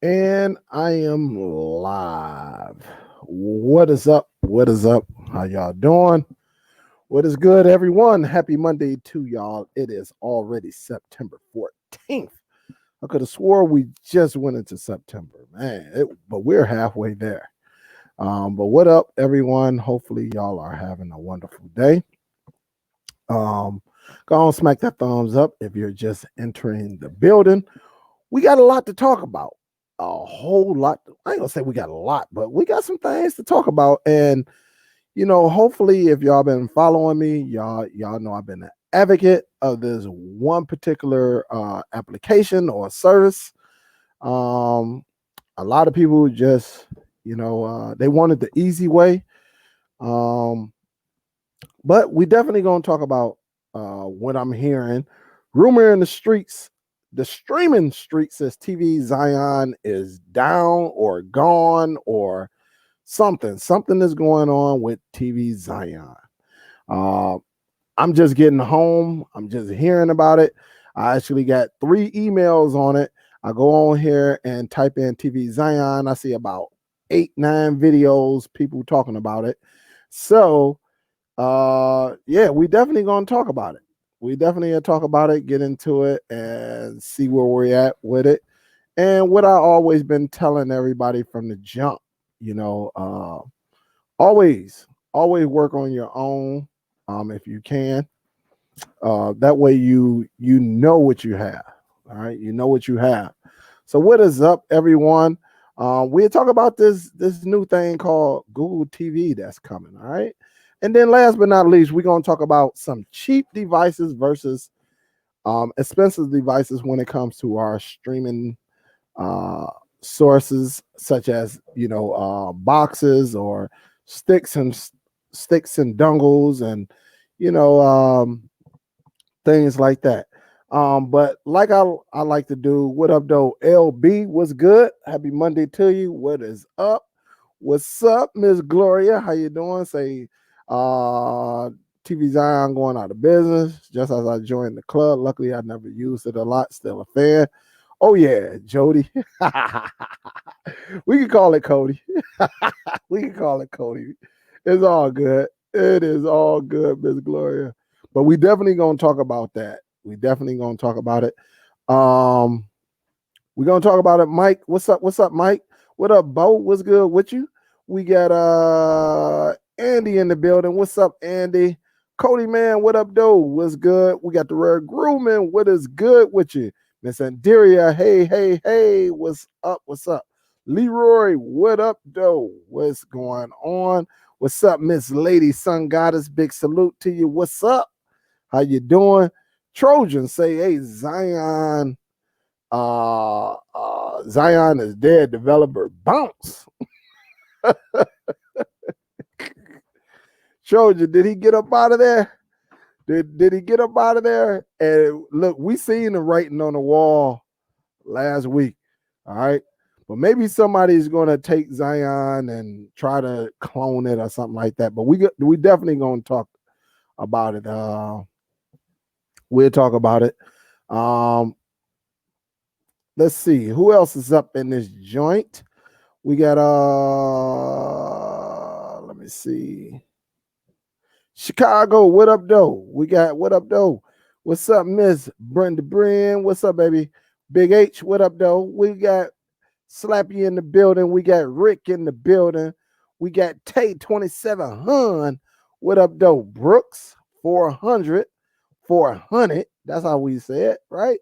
And I am live. What is up? What is up? How y'all doing? What is good, everyone? Happy Monday to y'all. It is already September 14th. I could have swore we just went into September, man. But we're halfway there. But what up, everyone? Hopefully, y'all are having a wonderful day. Go on, smack that thumbs up if you're just entering the building. We got a lot to talk about. A whole lot. I ain't gonna say we got a lot, but we got some things to talk about. And hopefully, if y'all been following me, y'all know I've been an advocate of this one particular application or service. A lot of people just, they wanted the easy way. But we definitely gonna talk about what I'm hearing. Rumor in the streets. The streaming street says TvZion is down or gone or something. Something is going on with TvZion. I'm just getting home. I'm just hearing about it. I actually got 3 emails on it. I go on here and type in TvZion. I see about 8, 9 videos, people talking about it. So, yeah, we definitely gonna talk about it. We definitely gonna talk about it, get into it, and see where we're at with it. And what I always been telling everybody from the jump, always work on your own, if you can. That way you know what you have. All right, you know what you have. So what is up, everyone? We'll talk about this new thing called Google TV that's coming. All right. And then last but not least, we're going to talk about some cheap devices versus expensive devices when it comes to our streaming sources, such as boxes or sticks and dongles and things like that. But like I like to do, what up though? LB, what's good? Happy Monday to you. What is up? What's up, Miss Gloria? How you doing? Say TvZion going out of business just as I joined the club. Luckily, I never used it a lot. Still a fan. Oh yeah, Jody. We can call it Cody. We can call it Cody. It's all good. It is all good, Miss Gloria. But we definitely gonna talk about that. We definitely gonna talk about it. We're gonna talk about it. Mike, what's up? What's up, Mike? What up, Bo? What's good with you? We got Andy in the building. What's up, Andy? Cody, man, what up, though? What's good? We got the Rare Grooming. What is good with you? Miss Andiria, hey, what's up? What's up? Leroy, what up, though? What's going on? What's up, Miss Lady Sun Goddess? Big salute to you. What's up? How you doing? Trojan say, hey, Zion is dead. Developer bounce. Trojan, did he get up out of there? Did he get up out of there? And look, we seen the writing on the wall last week. All right. But maybe somebody's going to take Zion and try to clone it or something like that. But we definitely going to talk about it. We'll talk about it. Let's see who else is up in this joint. We got let me see. Chicago, what up, though? We got what up, though? What's up, Miss Brenda Bryn? What's up, baby? Big H, what up, though? We got Slappy in the building. We got Rick in the building. We got Tay 2700. What up, though? Brooks 400. 400. That's how we say it, right?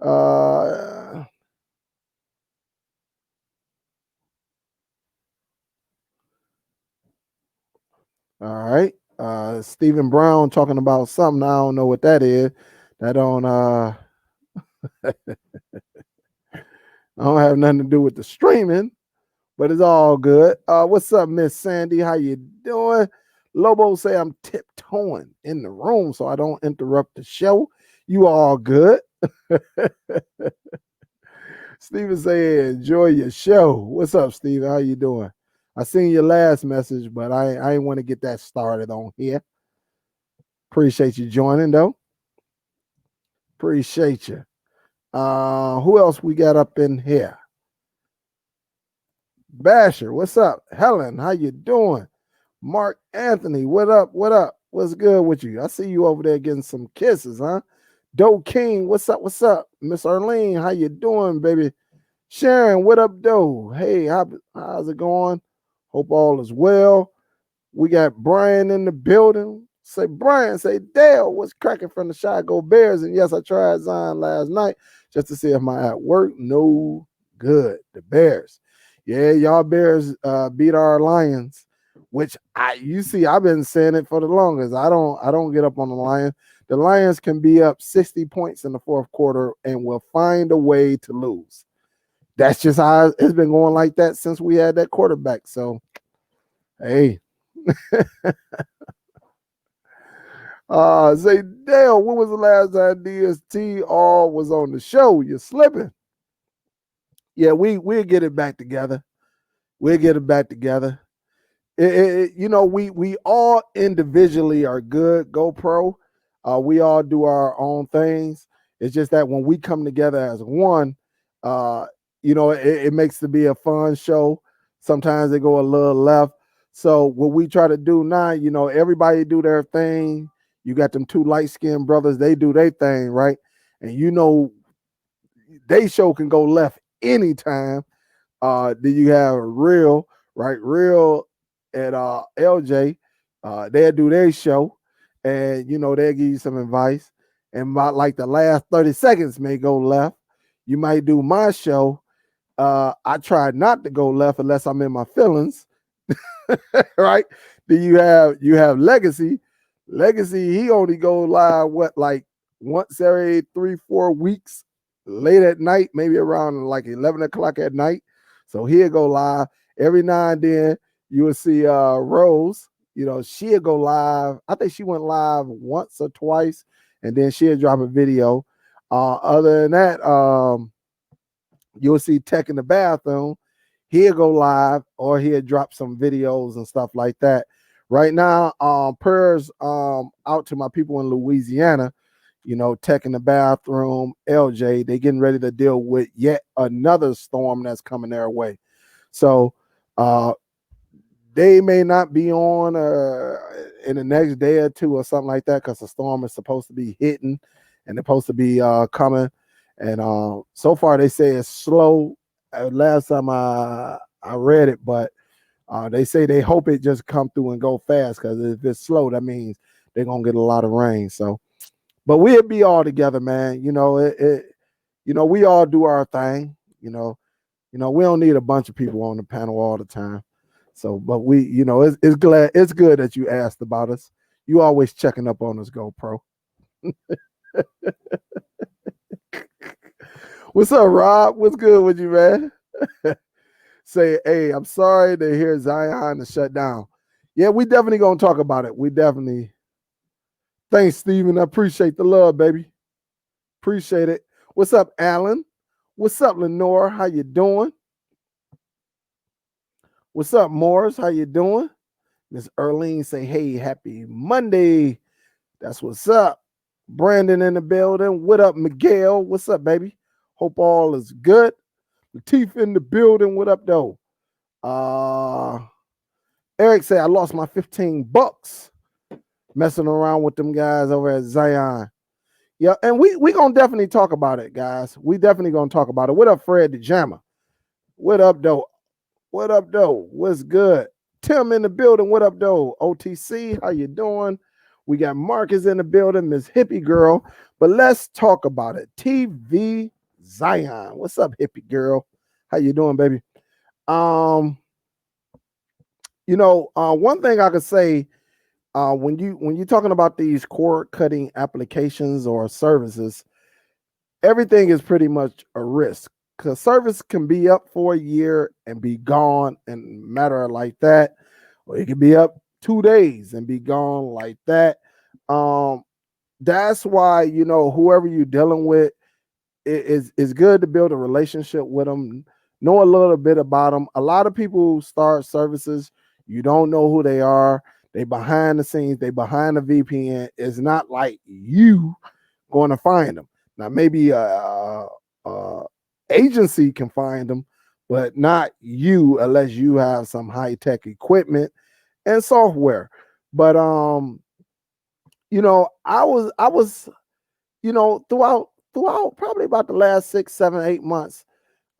All right. Stephen Brown talking about something. I don't know what that is. That don't I don't have nothing to do with the streaming, but it's all good. What's up, Miss Sandy? How you doing? Lobo say I'm tiptoeing in the room so I don't interrupt the show. You all good? Steven say enjoy your show. What's up, Steven? How you doing? I seen your last message, but I want to get that started on here. Appreciate you joining though. Appreciate you. Who else we got up in here? Basher, what's up? Helen, how you doing? Mark Anthony, what up? What up? What's good with you? I see you over there getting some kisses, huh? Doe King, what's up? What's up? Miss Arlene, how you doing, baby? Sharon, what up, Doe? Hey, how's it going? Hope all is well. We got Brian in the building. Say, Brian, say, Dale, what's cracking from the Shy Go Bears? And yes, I tried Zion last night just to see if my app worked. No good. The Bears. Yeah, y'all Bears beat our Lions, which I've been saying it for the longest. I don't get up on the Lions. The Lions can be up 60 points in the fourth quarter and will find a way to lose. That's just how it's been going like that since we had that quarterback. So, hey. Say, Dale, when was the last time DST all was on the show? You're slipping. Yeah, we'll get it back together. We'll get it back together. We all individually are good. GoPro. We all do our own things. It's just that when we come together as one, it makes to be a fun show. Sometimes they go a little left. So what we try to do now, everybody do their thing. You got them two light-skinned brothers, they do their thing, right? And they show can go left anytime. Then you have Real, right? Real at LJ, they'll do their show, and they'll give you some advice. And about like the last 30 seconds may go left. You might do my show. I try not to go left unless I'm in my feelings. Right? Then you have Legacy. Legacy, he only go live like once every 3-4 weeks, late at night, maybe around like 11 o'clock at night. So he'll go live. Every now and then you will see Rose, she'll go live. I think she went live once or twice, and then she'll drop a video. Other than that, you'll see Tech in the bathroom. He'll go live or he'll drop some videos and stuff like that. Right now, prayers out to my people in Louisiana. Tech in the bathroom, LJ, they getting ready to deal with yet another storm that's coming their way. So they may not be on in the next day or two or something like that, because the storm is supposed to be hitting and they're supposed to be coming. And so far they say it's slow. Last time I read it, but they say they hope it just come through and go fast, because if it's slow, that means they're gonna get a lot of rain. So, but we'll be all together, man. We all do our thing. We don't need a bunch of people on the panel all the time. So, but it's good that you asked about us. You always checking up on us, GoPro. What's up, Rob? What's good with you, man? Say, hey, I'm sorry to hear Zion to shut down. Yeah, we definitely gonna talk about it. We definitely. Thanks, Steven. I appreciate the love, baby. Appreciate it. What's up, Alan? What's up, Lenore? How you doing? What's up, Morris? How you doing? Miss Erlene say, hey, happy Monday. That's what's up. Brandon in the building. What up, Miguel? What's up, baby? Hope all is good. Latif in the building. What up, though? Eric said, I lost my $15 messing around with them guys over at Zion. Yeah, and we gonna definitely talk about it, guys. We definitely gonna talk about it. What up, Fred the Jammer? What up, though? What up, though? What's good? Tim in the building. What up, though? OTC, how you doing? We got Marcus in the building, Miss Hippie Girl. But let's talk about it. TvZion. What's up, Hippie Girl? How you doing, baby? One thing I could say, when you're talking about these cord cutting applications or services, everything is pretty much a risk, because service can be up for a year and be gone in a matter like that, or it can be up 2 days and be gone like that. That's why whoever you're dealing with, it's good to build a relationship with them, know a little bit about them. A lot of people start services, you don't know who they are. They behind the scenes, they behind the VPN. It's not like you going to find them. Now maybe agency can find them, but not you unless you have some high-tech equipment and software. But I was throughout probably about the last 6, 7, 8 months.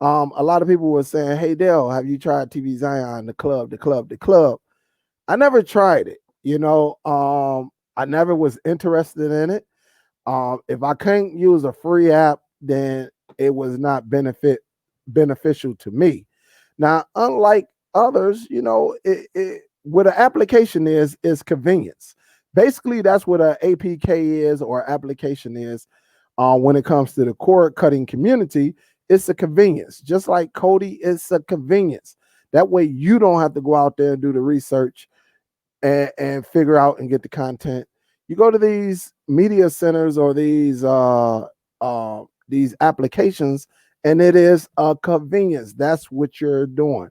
A lot of people were saying, "Hey Dale, have you tried TvZion, the club?" I never tried it. I never was interested in it. If I can't use a free app, then it was not beneficial to me. Now, unlike others, what an application is convenience. Basically, that's what an APK is or application is. When it comes to the cord cutting community, it's a convenience. Just like Cody, it's a convenience. That way, you don't have to go out there and do the research and figure out and get the content. You go to these media centers or these applications, and it is a convenience. That's what you're doing.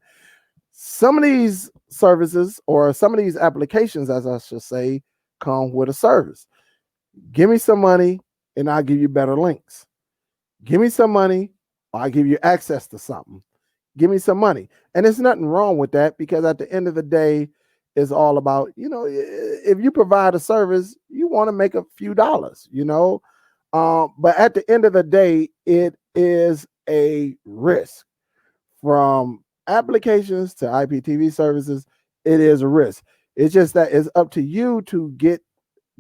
Some of these services or some of these applications, as I should say, come with a service. Give me some money, and I'll give you better links. Give me some money, I'll give you access to something. Give me some money. And there's nothing wrong with that because at the end of the day, it's all about, if you provide a service, you want to make a few dollars. But at the end of the day, it is a risk from applications to IPTV services. It is a risk. It's just that it's up to you to get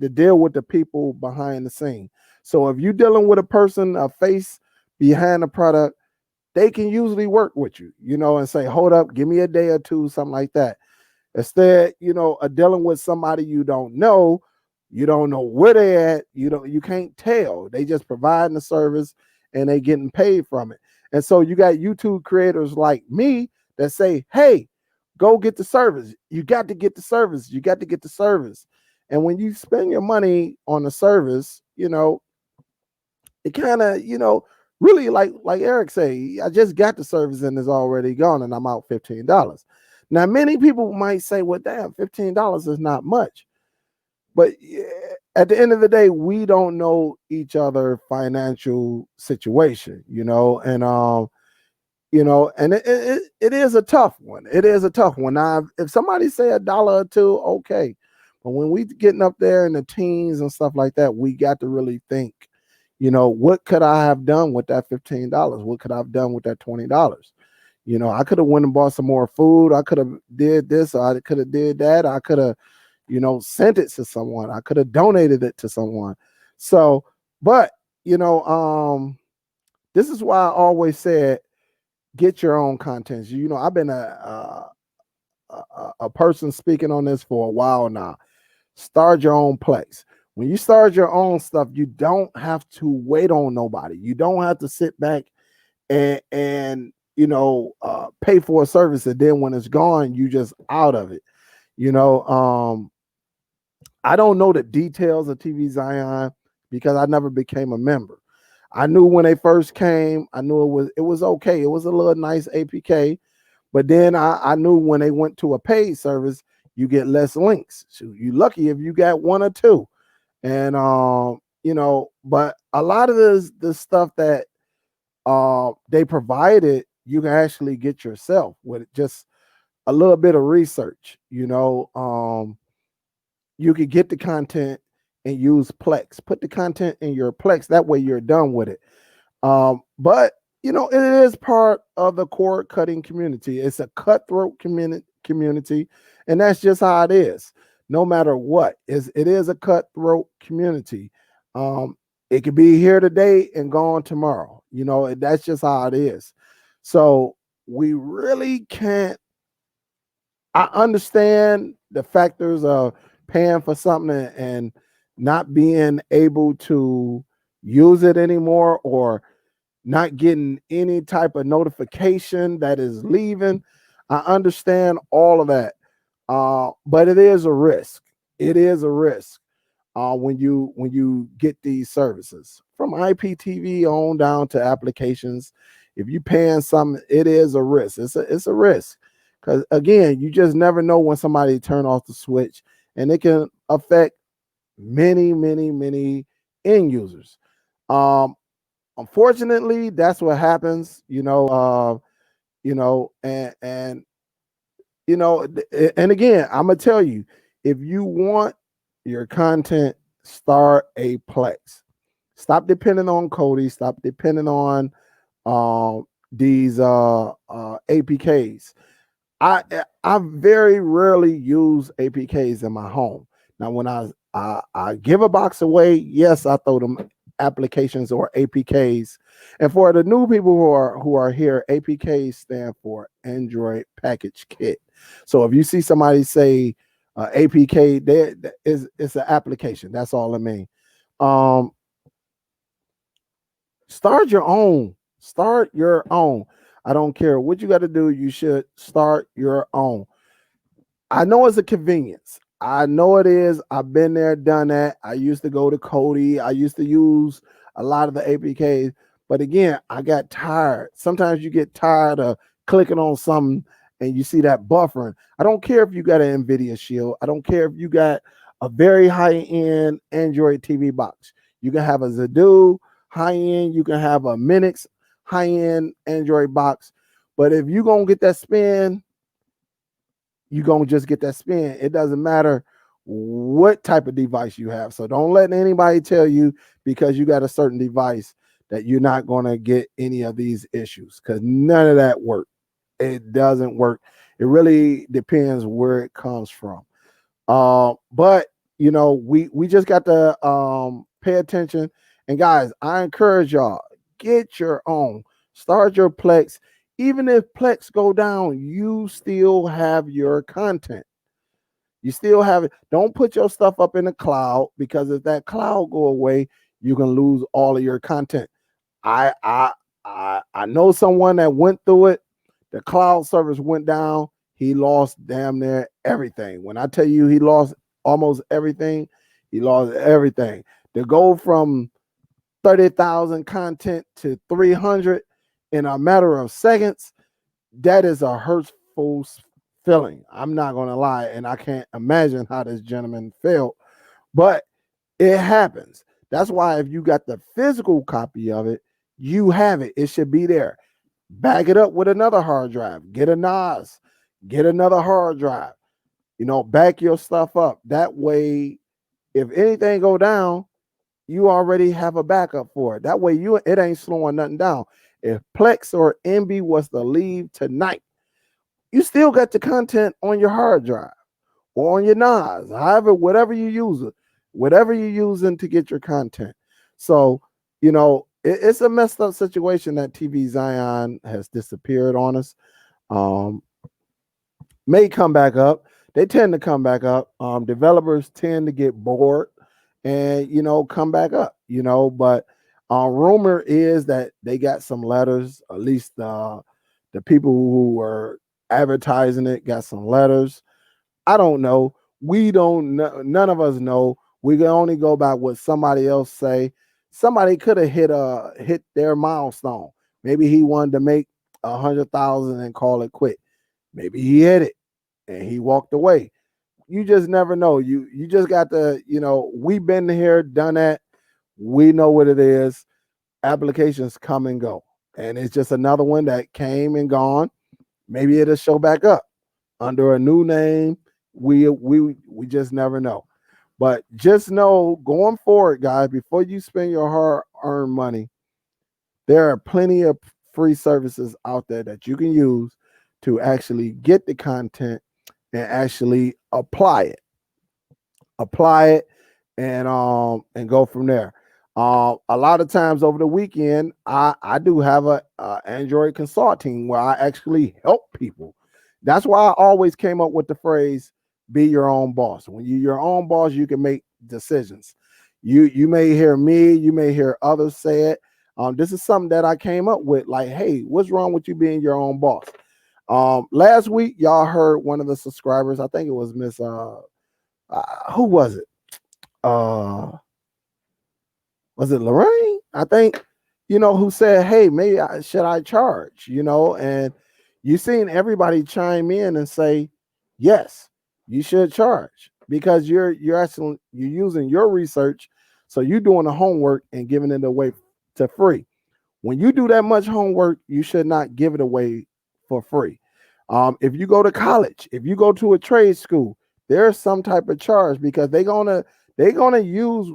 to deal with the people behind the scene. So if you're dealing with a person, a face behind the product, they can usually work with you, and say, hold up, give me a day or two, something like that. Instead, of dealing with somebody you don't know where they're at, you can't tell. They just providing the service and they getting paid from it. And so you got YouTube creators like me that say, hey, go get the service. You got to get the service. You got to get the service. And when you spend your money on the service, it kind of, really like Eric say, I just got the service and it's already gone and I'm out $15. Now, many people might say, well, damn, $15 is not much. But at the end of the day, we don't know each other financial situation, and it is a tough one. It is a tough one. Now, if somebody say $1 or two, okay. But when we getting up there in the teens and stuff like that, we got to really think, what could I have done with that $15? What could I have done with that $20? I could have went and bought some more food. I could have did this. Or I could have did that. I could have, sent it to someone. I could have donated it to someone. So, but this is why I always said, get your own contents. I've been a person speaking on this for a while now. Start your own place. When you start your own stuff, you don't have to wait on nobody. You don't have to sit back and pay for a service, and then when it's gone, you just out of it. I don't know the details of TvZion because I never became a member. I knew when they first came, I knew it was okay. It was a little nice APK, but then I knew when they went to a paid service, you get less links. So you lucky if you got one or two. And but a lot of this stuff that they provided, you can actually get yourself with just a little bit of research. You could get the content and use Plex. Put the content in your Plex. That way you're done with it. But it is part of the cord cutting community. It's a cutthroat community, and that's just how it is. No matter what, it is a cutthroat community. It could be here today and gone tomorrow. That's just how it is. So we really can't. I understand the factors of paying for something and not being able to use it anymore, or not getting any type of notification that is leaving. I understand all of that. But it is a risk. It is a risk when you get these services from IPTV on down to applications. If you paying something, it is a risk. It's a risk because again, you just never know when somebody turn off the switch, and it can affect many, many, many end users. Um, Unfortunately, that's what happens. and and again, I'm gonna tell you, if you want your content, start a Plex. Stop depending on Cody. Stop depending on these APKs. I very rarely use APKs in my home. Now, when I give a box away, yes, I throw them applications or APKs. And for the new people who are here, APKs stand for Android Package Kit. So if you see somebody say APK, there is it's an application. That's all I mean. Um, Start your own. Start your own. I don't care what you got to do. You should start your own. I know it's a convenience. I know it is. I've been there, done that. I used to go to Cody. I used to use a lot of the APKs. But again, I got tired. Sometimes you get tired of clicking on something and you see that buffering. I don't care if you got an Nvidia Shield. I don't care if you got a very high-end Android TV box. You can have a Zadu high-end. You can have a Minix high-end Android box. But if you're going to get that spin, you're going to just get that spin. It doesn't matter what type of device you have. So don't let anybody tell you because you got a certain device that you're not going to get any of these issues, because none of that work. It doesn't work. It really depends where it comes from. But we just got to pay attention. And guys, I encourage y'all, get your own. Start your Plex. Even if Plex go down, you still have your content. You still have it. Don't put your stuff up in the cloud, because if that cloud go away, you can lose all of your content. I I I know someone that went through it. The cloud service went down. He lost damn near everything. When I tell you he lost almost everything, he lost everything. To go from 30,000 content to 300 in a matter of seconds, that is a hurtful feeling. I'm not going to lie. And I can't imagine how this gentleman felt, but it happens. That's why if you got the physical copy of it, you have it. It should be there. Back it up with another hard drive. Get a NAS. Get another hard drive. Back your stuff up. That way, if anything go down, you already have a backup for it. That way, it ain't slowing nothing down. If Plex or MB was to leave tonight, you still got the content on your hard drive or on your NAS, however, whatever you use it, whatever you're using to get your content. So, it's a messed up situation that TvZion has disappeared on us. Um, may come back up. They tend to come back up. Developers tend to get bored and come back up. But rumor is that they got some letters. At least the people who were advertising it got some letters. I don't know. We don't know. None of us know. We can only go by what somebody else say. Somebody could have hit their milestone. Maybe he wanted to make 100,000 and call it quit. Maybe he hit it and he walked away. You just never know. You just got to, we've been here, done that. We know what it is. Applications come and go. And it's just another one that came and gone. Maybe it'll show back up under a new name. We just never know. But just know, going forward, guys, before you spend your hard-earned money, there are plenty of free services out there that you can use to actually get the content and actually apply it, and go from there. A lot of times over the weekend, I do have a Android consulting where I actually help people. That's why I always came up with the phrase "be your own boss." When you're your own boss, you can make decisions. You may hear me, you may hear others say it. This is something that I came up with. Like, hey, what's wrong with you being your own boss? Last week, y'all heard one of the subscribers. I think it was Miss who was it? Was it Lorraine? I think, who said, hey, maybe should I charge? And you seen everybody chime in and say, yes, you should charge, because you're using your research. So you're doing the homework and giving it away to free. When you do that much homework, you should not give it away for free. If you go to college, if you go to a trade school, there's some type of charge because they're gonna use,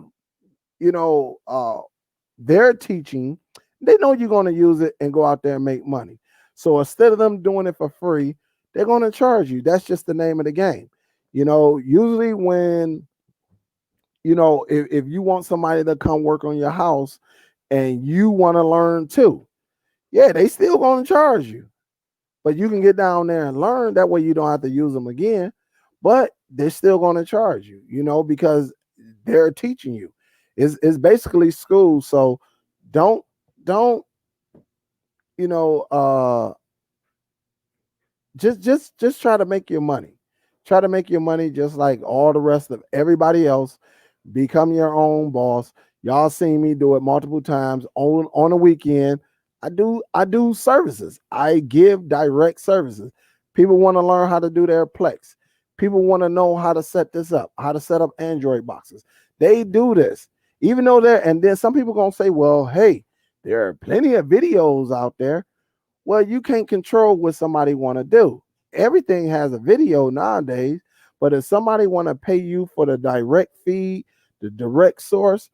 you know, their teaching. They know you're gonna use it and go out there and make money. So instead of them doing it for free, they're gonna charge you. That's just the name of the game. Usually when if you want somebody to come work on your house and you want to learn too, yeah, they still gonna charge you. But you can get down there and learn. That way you don't have to use them again. But they're still going to charge you, because they're teaching you. It's basically school. So don't you know just try to make your money. Try to make your money just like all the rest of everybody else. Become your own boss. Y'all seen me do it multiple times on a weekend. I do services. I give direct services. People want to learn how to do their Plex. People want to know how to set this up, how to set up Android boxes. They do this. Even though and then some people gonna say, well, hey, there are plenty of videos out there. Well, you can't control what somebody want to do. Everything has a video nowadays, but if somebody want to pay you for the direct feed, the direct source,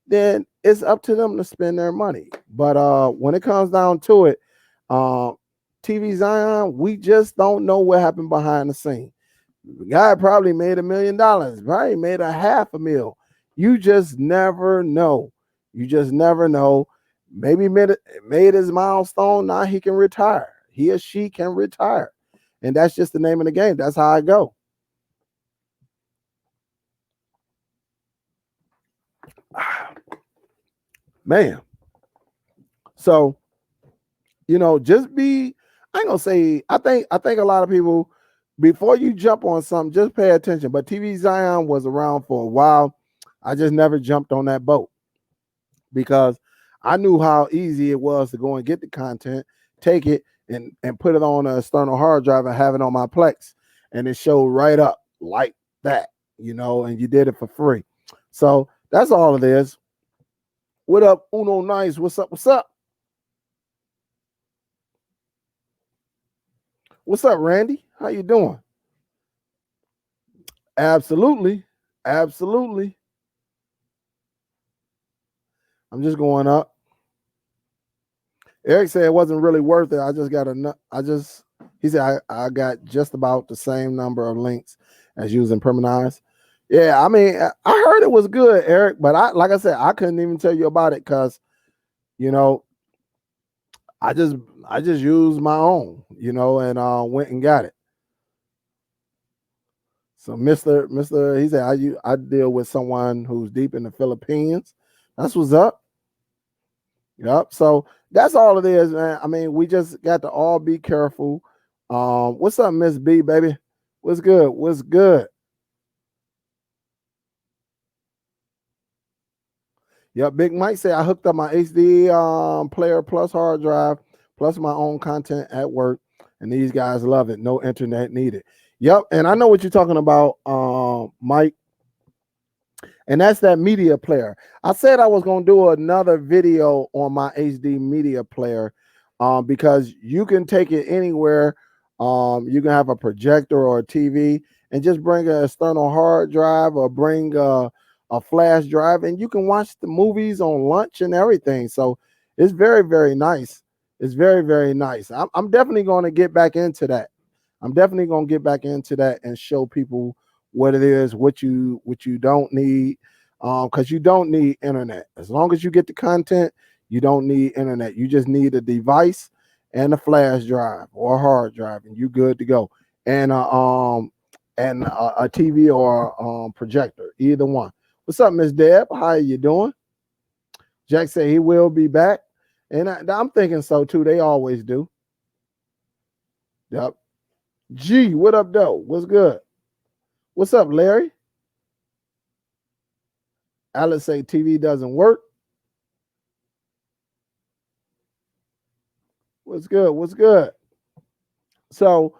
then it's up to them to spend their money. But when it comes down to it, TvZion, we just don't know what happened behind the scene. The guy probably made $1 million, probably made a $500,000. You just never know. You just never know. Maybe made his milestone. Now he can retire. He or she can retire. And that's just the name of the game. That's how I go. Man. So, just be, I ain't gonna say, I think a lot of people, before you jump on something, just pay attention. But TvZion was around for a while. I just never jumped on that boat because I knew how easy it was to go and get the content, take it, and put it on an external hard drive and have it on my Plex. And it showed right up like that, and you did it for free. So that's all it is. What up, Uno Nice? What's up? What's up? What's up, Randy? How you doing? Absolutely. Absolutely. I'm just going up. Eric said it wasn't really worth it. He said I got just about the same number of links as using Permanized. Yeah, I mean, I heard it was good, Eric, but like I said, I couldn't even tell you about it because, you know, I just used my own, and went and got it. So Mr. He said I deal with someone who's deep in the Philippines. That's what's up. Yep. So that's all it is, man. I mean, we just got to all be careful. What's up, Miss B, baby? What's good? What's good? Yep. Big Mike said I hooked up my HD player plus hard drive plus my own content at work, and these guys love it. No internet needed. Yep. And I know what you're talking about, Mike. And that's that media player. I said I was going to do another video on my HD media player because you can take it anywhere. You can have a projector or a TV and just bring an external hard drive or bring a flash drive, and you can watch the movies on lunch and everything. So it's very, very nice. It's very, very nice. I'm definitely going to get back into that. I'm definitely going to get back into that and show people what it is, what you don't need, because you don't need internet. As long as you get the content, you don't need internet. You just need a device and a flash drive or a hard drive, and you're good to go. And a TV or projector, either one. What's up, Miss Deb? How you doing? Jack said he will be back, and I'm thinking so too. They always do. Yep. G, what up, though? What's good? What's up, Larry? Alex say TV doesn't work. What's good? What's good? So,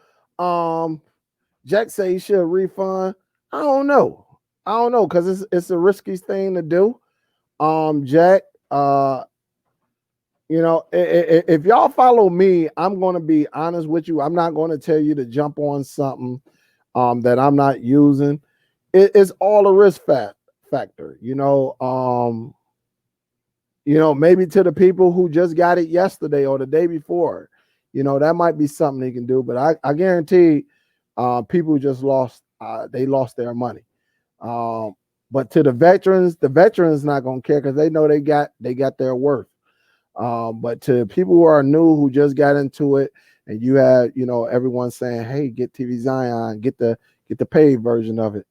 Jack say he should refund. I don't know. I don't know because it's a risky thing to do. Jack, If y'all follow me, I'm going to be honest with you. I'm not going to tell you to jump on something that I'm not using. It's all a risk factor. Maybe to the people who just got it yesterday or the day before, that might be something they can do. But I guarantee people just they lost their money. But to the veterans not gonna care because they know they got their worth. But to people who are new who just got into it, and you have everyone saying, "Hey, get TvZion, get the paid version of it."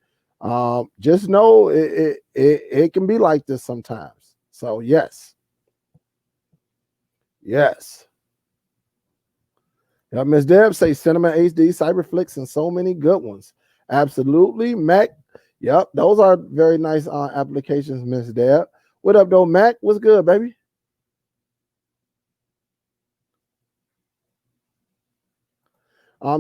Just know it can be like this sometimes. So yes. Miss Deb say Cinema HD, Cyberflix, and so many good ones. Absolutely, Mac. Yep, those are very nice applications, Miss Deb. What up, though, Mac? What's good, baby?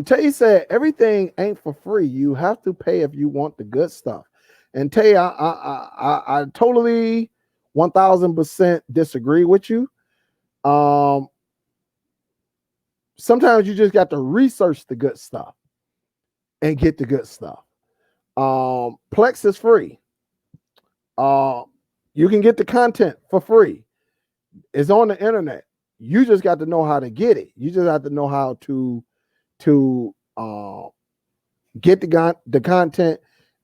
Tay said everything ain't for free. You have to pay if you want the good stuff. And Tay, I totally 1000% disagree with you. Sometimes you just got to research the good stuff and get the good stuff. Plex is free. You can get the content for free. It's on the internet. You just got to know how to get it. You just have to know how to get the content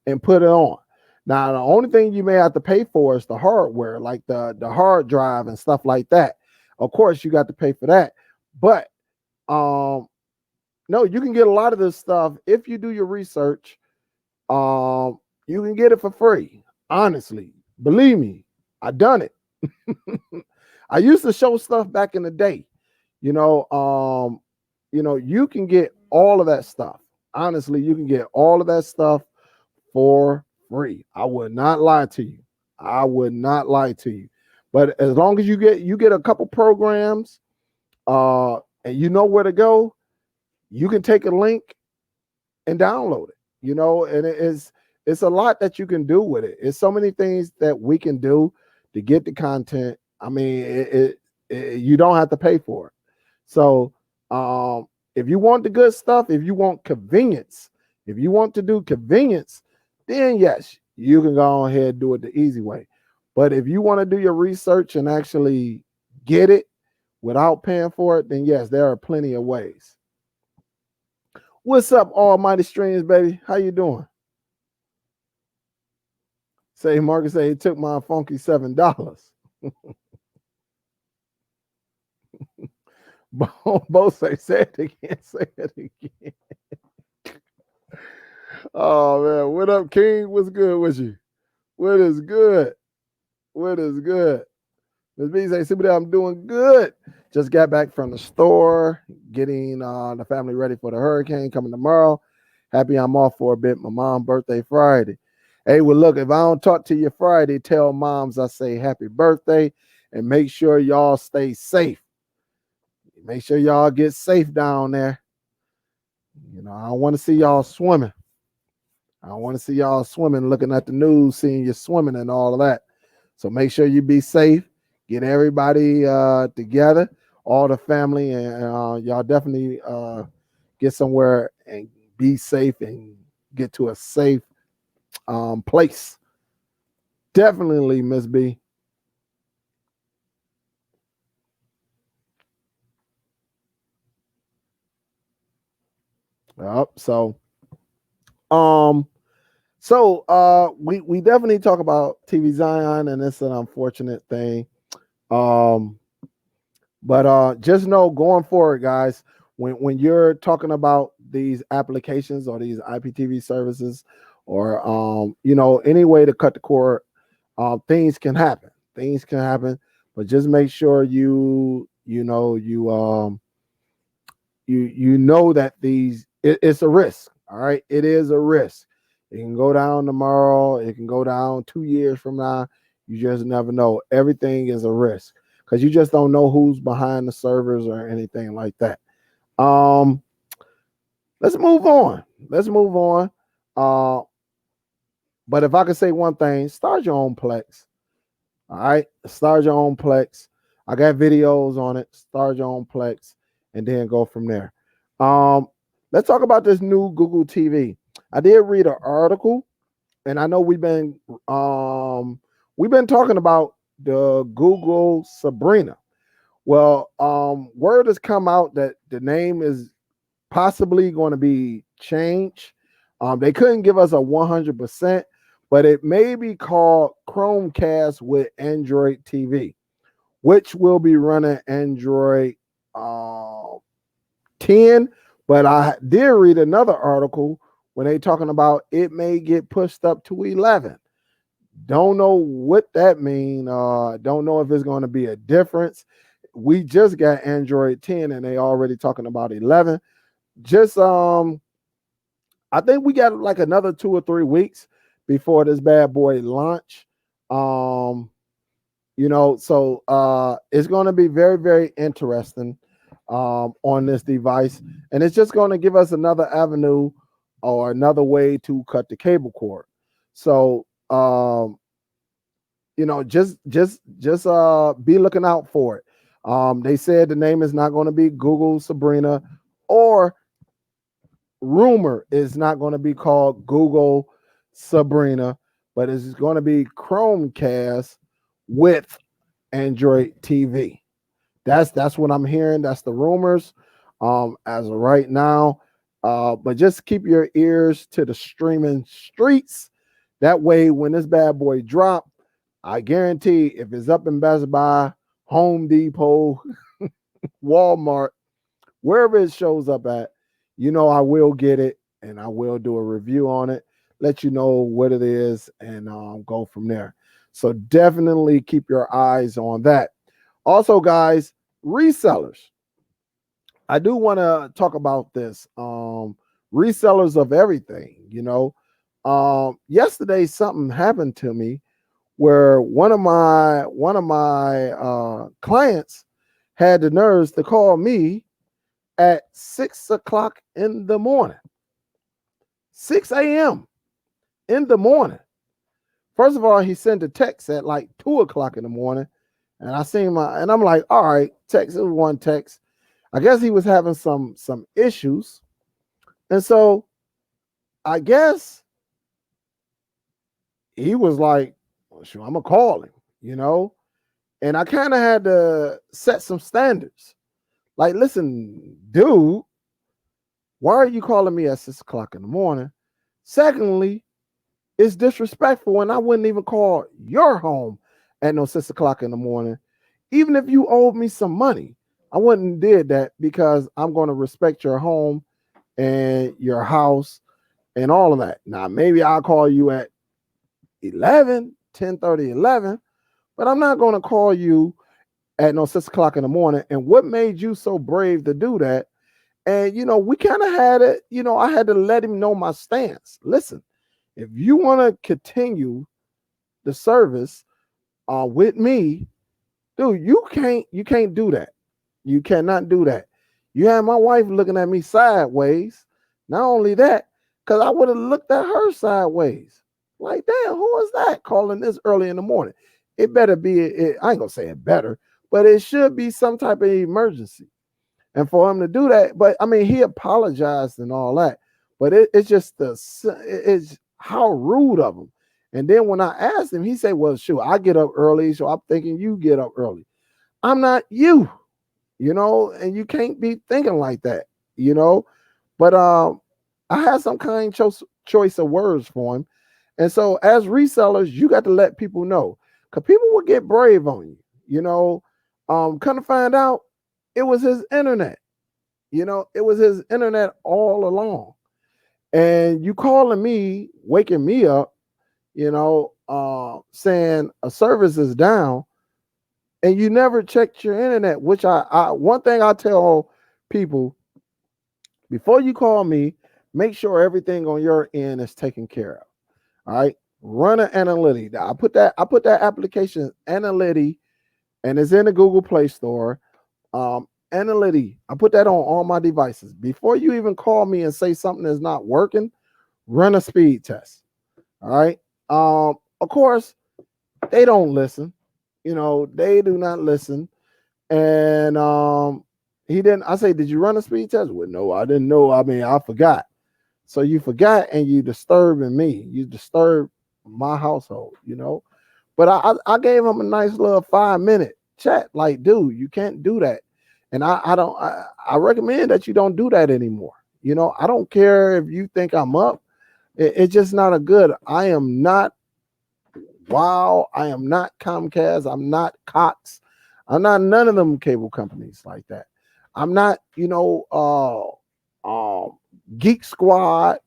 and put it on. Now, the only thing you may have to pay for is the hardware, like the hard drive and stuff like that. Of course, you got to pay for that. But no, you can get a lot of this stuff if you do your research. You can get it for free. Honestly, believe me, I done it. I used to show stuff back in the day. You can get all of that stuff. Honestly, you can get all of that stuff for free. I would not lie to you. I would not lie to you. But as long as you get a couple programs, and you know where to go, you can take a link and download it. And it's a lot that you can do with it. It's so many things that we can do to get the content. I mean, you don't have to pay for it. So if you want the good stuff, if you want convenience, if you want to do convenience, then yes, you can go ahead and do it the easy way. But if you want to do your research and actually get it without paying for it, then yes, there are plenty of ways. What's up, Almighty Streams, baby? How you doing? Marcus say he took my funky $7. Both say it again. Say it again. Oh man, what up, King? What's good with you? What is good? What is good? Ms. B say, Superdell, I'm doing good. Just got back from the store, getting the family ready for the hurricane coming tomorrow. Happy I'm off for a bit. My mom's birthday Friday. Hey, well, look, if I don't talk to you Friday, tell moms I say happy birthday and make sure y'all stay safe. Make sure y'all get safe down there. I don't want to see y'all swimming. I don't want to see y'all swimming, looking at the news, seeing you swimming and all of that. So make sure you be safe. Get everybody together, all the family, and y'all definitely get somewhere and be safe and get to a safe place. Definitely, Miss B. Yep. We definitely talk about TvZion, and it's an unfortunate thing. But just know going forward, guys, when you're talking about these applications or these IPTV services or any way to cut the cord, things can happen. Things can happen, but just make sure you know that it's a risk. All right, it is a risk. It can go down tomorrow. It can go down 2 years from now. You just never know. Everything is a risk because you just don't know who's behind the servers or anything like that. Let's move on. But if I could say one thing, start your own Plex. All right, start your own Plex. I got videos on it. Start your own Plex, and then go from there. Let's talk about this new Google TV. I did read an article, and I know we've been talking about the Google Sabrina. Well, word has come out that the name is possibly going to be changed. They couldn't give us a 100%, but it may be called Chromecast with Android TV, which will be running Android 10. But I did read another article when they talking about it may get pushed up to 11. Don't know what that mean. Don't know if it's going to be a difference. We just got Android 10 and they already talking about 11. Just I think we got like another 2 or 3 weeks before this bad boy launch. So it's going to be very, very interesting on this device, and it's just going to give us another avenue or another way to cut the cable cord. So just be looking out for it. They said the name is not going to be Google Sabrina, or rumor is not going to be called Google Sabrina, but it's going to be Chromecast with Android TV. That's what I'm hearing. That's the rumors as of right now. But just keep your ears to the streaming streets. That way, when this bad boy drop, I guarantee if it's up in Best Buy, Home Depot, Walmart, wherever it shows up at, I will get it and I will do a review on it, let you know what it is, and go from there. So definitely keep your eyes on that. Also, guys, resellers. I do want to talk about this. Resellers of everything, yesterday something happened to me where one of my clients had the nerves to call me at 6 o'clock in the morning, 6 a.m. in the morning. First of all, he sent a text at like 2 o'clock in the morning, and I seen and I'm like, all right, text. It was one text. I guess he was having some issues, and so I guess he was like, well, sure, I'm gonna call him, and I kind of had to set some standards. Like, listen, dude, why are you calling me at 6 o'clock in the morning? Secondly, it's disrespectful, and I wouldn't even call your home at no 6 o'clock in the morning. Even if you owed me some money, I wouldn't did that, because I'm going to respect your home and your house and all of that. Now, maybe I'll call you at 10:30, 11, but I'm not going to call you at no 6 o'clock in the morning. And what made you so brave to do that? And, we kind of had it, I had to let him know my stance. Listen, if you want to continue the service with me, dude, you can't do that. You cannot do that. You had my wife looking at me sideways. Not only that, because I would have looked at her sideways. Like, damn, who is that calling this early in the morning? It better be, I ain't gonna say it better, but it should be some type of emergency. And for him to do that, but I mean, he apologized and all that, but it's just it's how rude of him. And then when I asked him, he said, well, shoot, I get up early, so I'm thinking you get up early. I'm not you, and you can't be thinking like that, But I had some kind choice of words for him. And so as resellers, you got to let people know, because people will get brave on you, Come to find out, it was his internet. It was his internet all along. And you calling me, waking me up, saying a service is down, and you never checked your internet, which I one thing I tell people, before you call me, make sure everything on your end is taken care of. All right. Run an analytic. I put that application analytic, and it's in the Google Play Store. Analytic. I put that on all my devices. Before you even call me and say something is not working, run a speed test. All right. Of course, they don't listen. They do not listen. And he didn't. I say, did you run a speed test? Well, no, I didn't know. I mean, I forgot. So you forgot and you disturbing me. You disturb my household, you know. But I gave him a nice little 5-minute chat. Like, dude, you can't do that. And I recommend that you don't do that anymore. You know, I don't care if you think I'm up. It's just not a good. I am not Wow. I am not Comcast. I'm not Cox. I'm not none of them cable companies like that. I'm not, Geek Squad.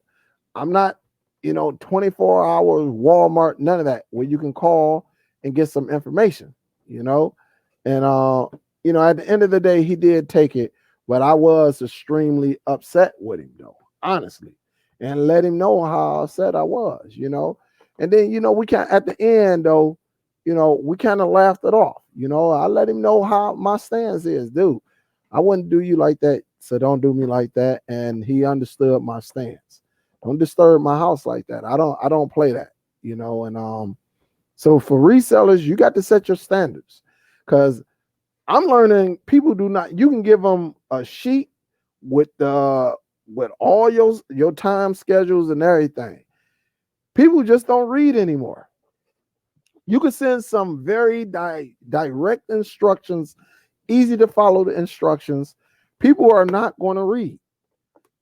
I'm not, 24 hours Walmart, none of that, where you can call and get some information, you know. And at the end of the day, he did take it, but I was extremely upset with him though, honestly. And let him know how upset I was, you know. And then, we can't at the end though, we kind of laughed it off. I let him know how my stance is, dude. I wouldn't do you like that, so don't do me like that. And he understood my stance. Don't disturb my house like that. I don't play that, and so for resellers, you got to set your standards. Because I'm learning people do not, you can give them a sheet with all your time schedules and everything. People just don't read anymore. You can send some very direct instructions, easy to follow the instructions. People are not going to read.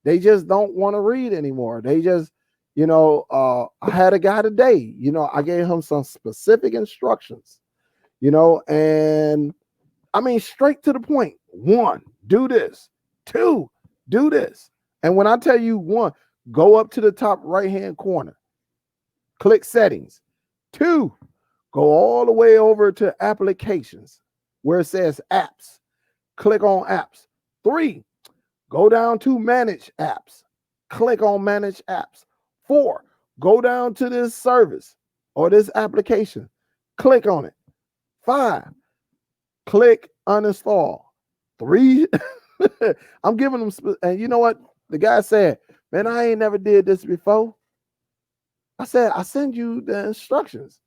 They just don't want to read anymore. They just, I had a guy today, I gave him some specific instructions, and I mean, straight to the point. 1, do this. 2, do this. And when I tell you 1, go up to the top right-hand corner, click settings. 2, go all the way over to applications where it says apps. Click on apps. 3, go down to manage apps. Click on manage apps. 4, go down to this service or this application. Click on it. 5, click uninstall. 3, I'm giving them, and you know what? The guy said, man, I ain't never did this before. I said, I send you the instructions.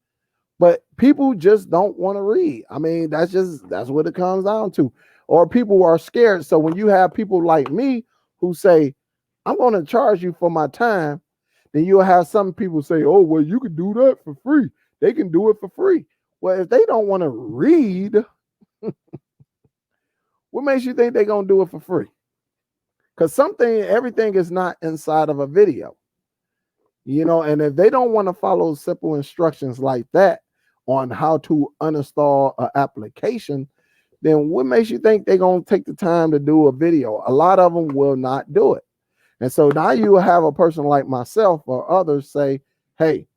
But people just don't want to read. I mean, that's what it comes down to. Or people are scared. So when you have people like me who say, I'm going to charge you for my time, then you'll have some people say, oh, well, you can do that for free. They can do it for free. Well, if they don't want to read, what makes you think they're going to do it for free? Because everything is not inside of a video. And if they don't want to follow simple instructions like that on how to uninstall an application, then what makes you think they're going to take the time to do a video? A lot of them will not do it. And so now you have a person like myself or others say, hey,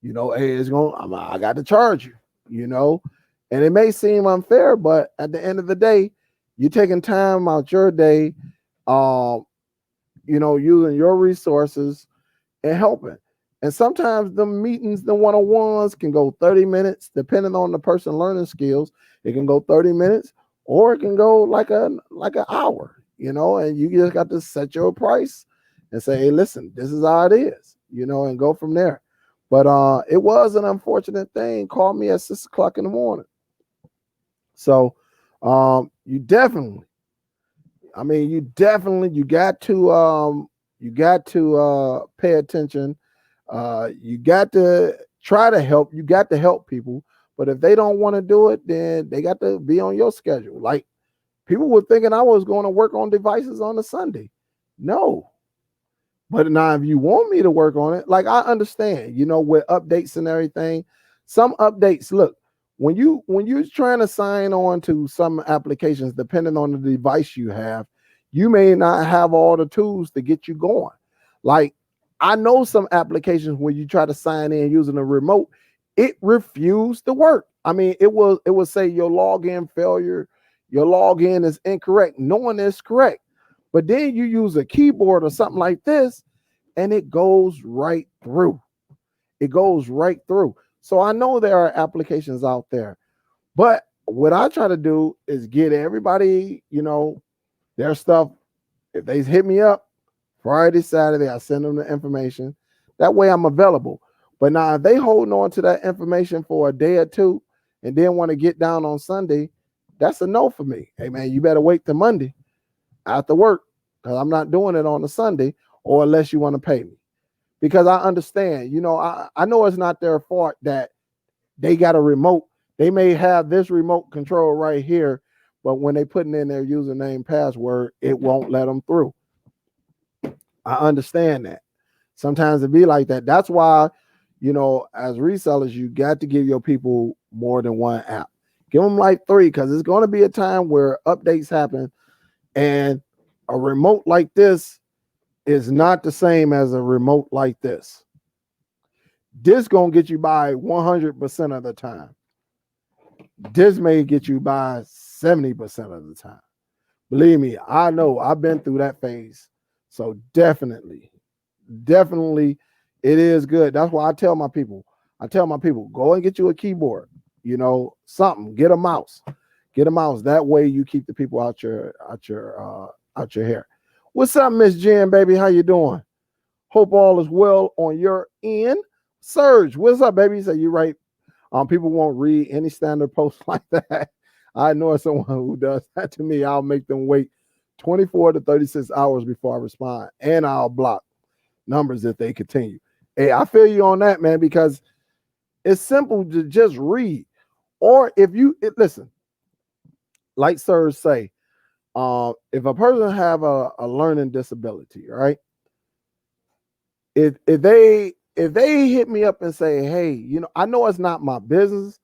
hey, I got to charge you, and it may seem unfair, but at the end of the day, you're taking time out your day, using your resources and helping. And sometimes the meetings, the one-on-ones can go 30 minutes, depending on the person learning skills. It can go 30 minutes or it can go like an hour, and you just got to set your price and say, hey, listen, this is how it is, and go from there. But it was an unfortunate thing. Called me at 6 o'clock in the morning. So you got to pay attention. You got to try to help. You got to help people. But if they don't want to do it, then they got to be on your schedule. Like people were thinking I was going to work on devices on a Sunday. No. But now if you want me to work on it, like I understand, with updates and everything, some updates, look, when you're trying to sign on to some applications, depending on the device you have, you may not have all the tools to get you going. Like I know some applications when you try to sign in using a remote, it refused to work. I mean, it will say your login failure, your login is incorrect, knowing it's correct. But then you use a keyboard or something like this, and it goes right through. It goes right through. So I know there are applications out there, but what I try to do is get everybody, their stuff. If they hit me up Friday, Saturday, I send them the information. That way I'm available. But now if they holding on to that information for a day or two and then want to get down on Sunday, that's a no for me. Hey man, you better wait till Monday after work, because I'm not doing it on a Sunday, or unless you want to pay me. Because I understand, I know it's not their fault that they got a remote. They may have this remote control right here, but when they putting in their username password, it won't let them through. I understand that. Sometimes it be like that. That's why, as resellers, you got to give your people more than one app. Give them like 3, because it's going to be a time where updates happen, and a remote like this is not the same as a remote like this. This gonna get you by 100% of the time. This may get you by 70% of the time. Believe me, I know I've been through that phase. So definitely, it is good. That's why I tell my people, go and get you a keyboard, something, get a mouse. That way you keep the people out your hair. What's up, Miss Jen, baby? How you doing? Hope all is well on your end. Serge, what's up, baby? So you right. People won't read any standard post like that. I know someone who does that to me. I'll make them wait 24 to 36 hours before I respond, and I'll block numbers if they continue. Hey, I feel you on that, man, because it's simple to just read. Or if you listen, like Serge say, if a person have a learning disability, right? If they hit me up and say, hey, I know it's not my business,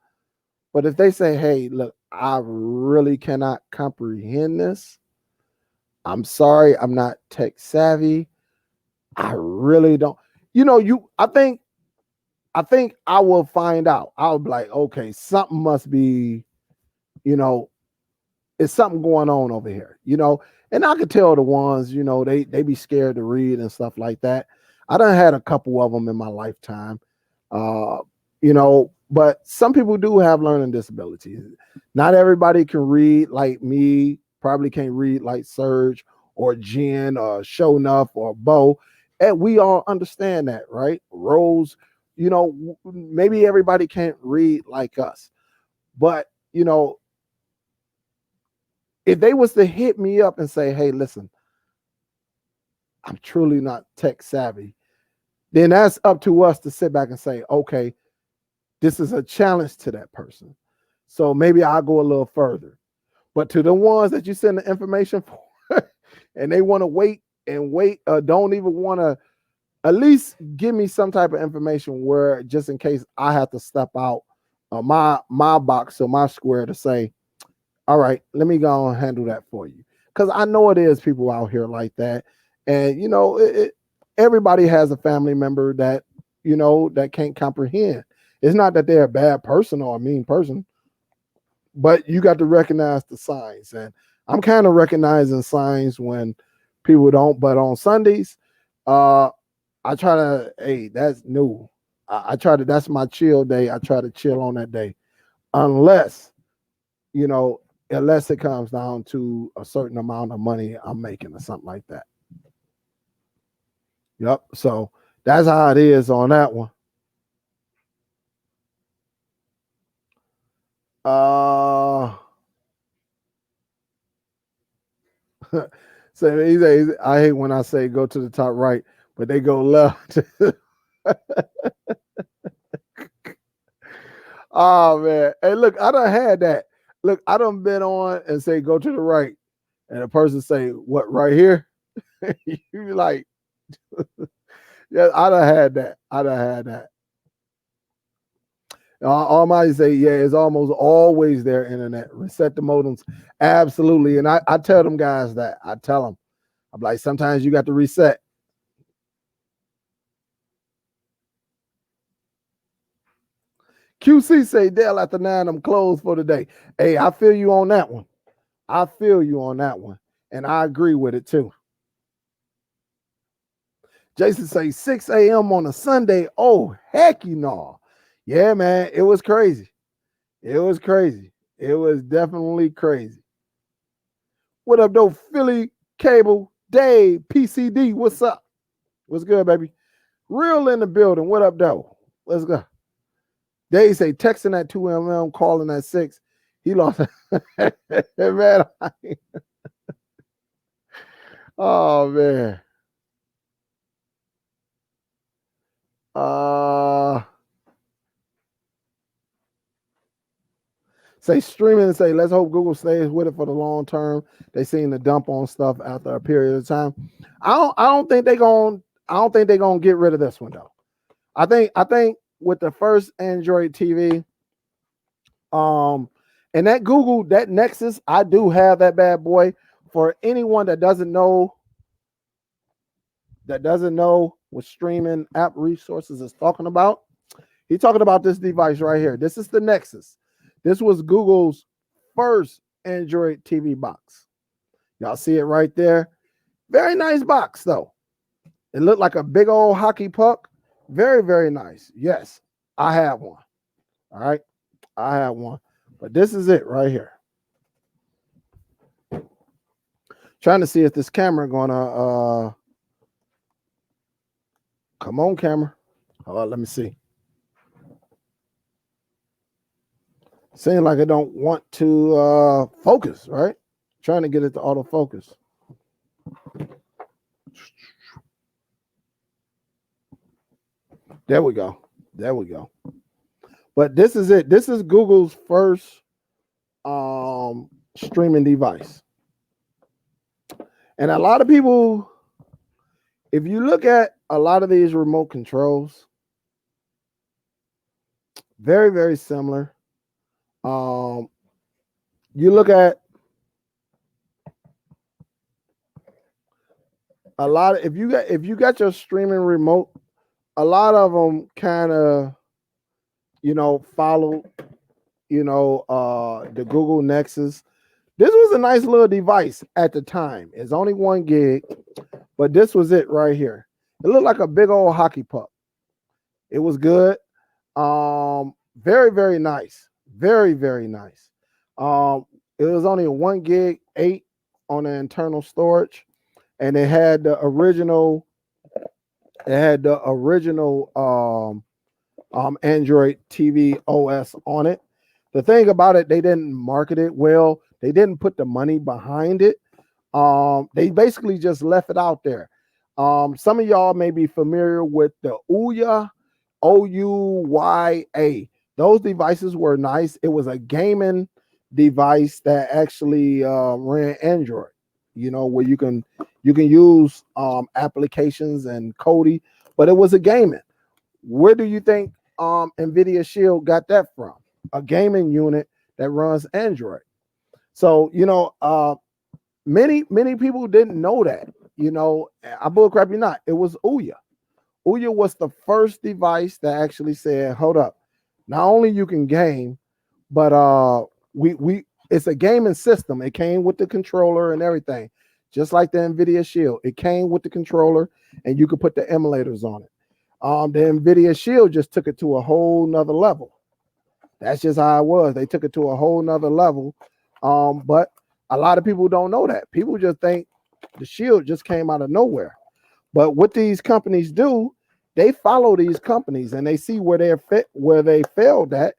but if they say, hey, look, I really cannot comprehend this. I'm sorry, I'm not tech savvy. I really don't. I think I will find out. I'll be like, okay, something must be, it's something going on over here, and I could tell the ones, they be scared to read and stuff like that. I done had a couple of them in my lifetime, but some people do have learning disabilities. Not everybody can read like me, probably can't read like Serge or Jen or Show Enough or Bo. And we all understand that, right? Rose, maybe everybody can't read like us, but if they was to hit me up and say, hey, listen, I'm truly not tech savvy, then that's up to us to sit back and say, okay, this is a challenge to that person. So maybe I'll go a little further. But to the ones that you send the information for and they want to wait, don't even want to at least give me some type of information where just in case I have to step out of my box or my square to say, all right, let me go and handle that for you. Because I know it is people out here like that. And, everybody has a family member that, that can't comprehend. It's not that they're a bad person or a mean person, but you got to recognize the signs. And I'm kind of recognizing signs when people don't. But on Sundays, I try to, hey, that's new. I try to, that's my chill day. I try to chill on that day. Unless it comes down to a certain amount of money I'm making or something like that. Yep. So that's how it is on that one. So he says, I hate when I say go to the top right, but they go left. Oh man. Hey, look, I done had that. Look, I done been on and say go to the right. And a person say, what, right here? You be like, yeah, I done had that. Almighty say, yeah, it's almost always their internet. Reset the modems. Absolutely. And I tell them guys that. I tell them. I'm like, sometimes you got to reset. QC say, Dale, after 9, I'm closed for the day. Hey, I feel you on that one. And I agree with it too. Jason say 6 a.m. on a Sunday. Oh, heck you know. Yeah, man. It was crazy. It was definitely crazy. What up, though? Philly Cable, Dave, PCD. What's up? What's good, baby? Real in the building. What up, though? Let's go. Dave say texting at 2 a.m., calling at 6. He lost. Man, oh man. Say streaming and say, let's hope Google stays with it for the long term. They seem to dump on stuff after a period of time. I don't think they're gonna get rid of this one though. I think with the first Android TV, and that Google, that Nexus, I do have that bad boy. For anyone that doesn't know what streaming app resources is talking about, he's talking about this device right here. This is the Nexus. This was Google's first Android TV box. Y'all see it right there. Very nice box though. It looked like a big old hockey puck. Very, very nice. Yes, I have one. All right. I have one. But this is it right here. Trying to see if this camera gonna come on, camera. Hold on, let me see. Seems like it don't want to focus, right? Trying to get it to autofocus. There we go. There we go. But this is it. This is Google's first streaming device. And a lot of people, if you look at a lot of these remote controls, very, very similar. You look at a lot of, if you got your streaming remote, a lot of them kind of, follow, the Google Nexus. This was a nice little device at the time. It's only 1 gig, but this was it right here. It looked like a big old hockey puck. It was good. Very, very nice. Very, very nice. It was only a 1 gig, 8 on the internal storage, and it had the original. It had the original Android TV OS on it. The thing about it, they didn't market it well. They didn't put the money behind it. They basically just left it out there. Some of y'all may be familiar with the Ouya, Ouya. Those devices were nice. It was a gaming device that actually ran Android. Where you can use applications and Kodi, but it was a gaming. Where do you think Nvidia Shield got that from? A gaming unit that runs Android. So many people didn't know that. I bullcrap you not. It was Ouya. Ouya was the first device that actually said, "Hold up, not only you can game, but it's a gaming system. It came with the controller and everything, just like the Nvidia Shield. It came with the controller, and you could put the emulators on it. The Nvidia Shield just took it to a whole nother level. That's just how it was. They took it to a whole nother level. But a lot of people don't know that. People just think the Shield just came out of nowhere. But what these companies do, they follow these companies and they see where they failed at,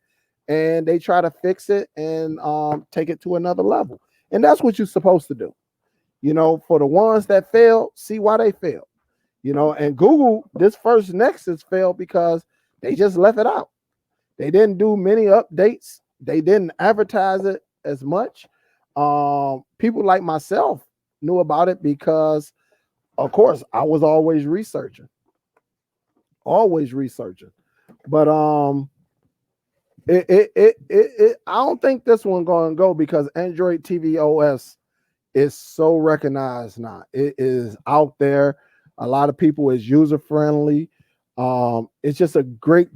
and they try to fix it and take it to another level. And that's what you're supposed to do. For the ones that fail, see why they failed. And Google, this first Nexus failed because they just left it out. They didn't do many updates. They didn't advertise it as much. People like myself knew about it because, of course, I was always researching. But I don't think this one going to go because Android TV OS is so recognized now. It is out there. A lot of people is user friendly. It's just a great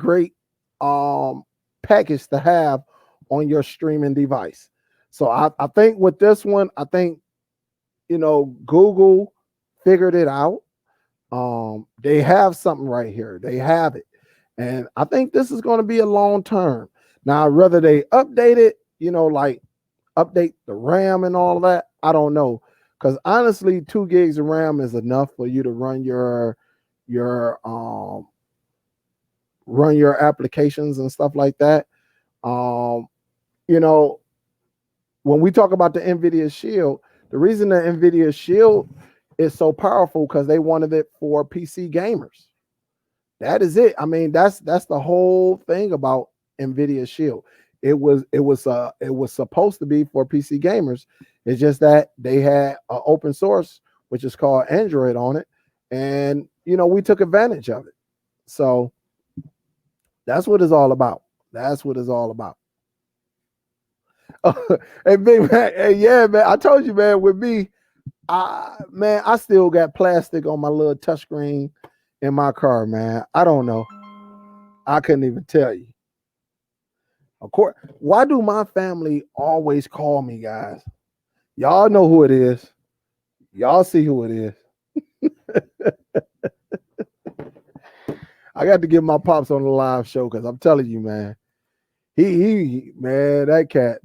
package to have on your streaming device. So I think with this one, I think Google figured it out. They have something right here. They have it. And I think this is going to be a long term. Now, whether they update it, like update the RAM and all of that, I don't know. Because honestly, 2 gigs of RAM is enough for you to run your applications and stuff like that. when we talk about the Nvidia Shield, the reason the Nvidia Shield is so powerful because they wanted it for PC gamers. That is it. I mean, that's the whole thing about Nvidia Shield. It was supposed to be for PC gamers. It's just that they had an open source, which is called Android, on it, and we took advantage of it. So that's what it's all about. That's what it's all about. Hey, big man. Hey, yeah, man. I told you, man. With me, I still got plastic on my little touchscreen in my car, man. I don't know. I couldn't even tell you. Of course, why do my family always call me, guys? Y'all know who it is. Y'all see who it is. I got to give my pops on the live show because I'm telling you, man. Man, that cat,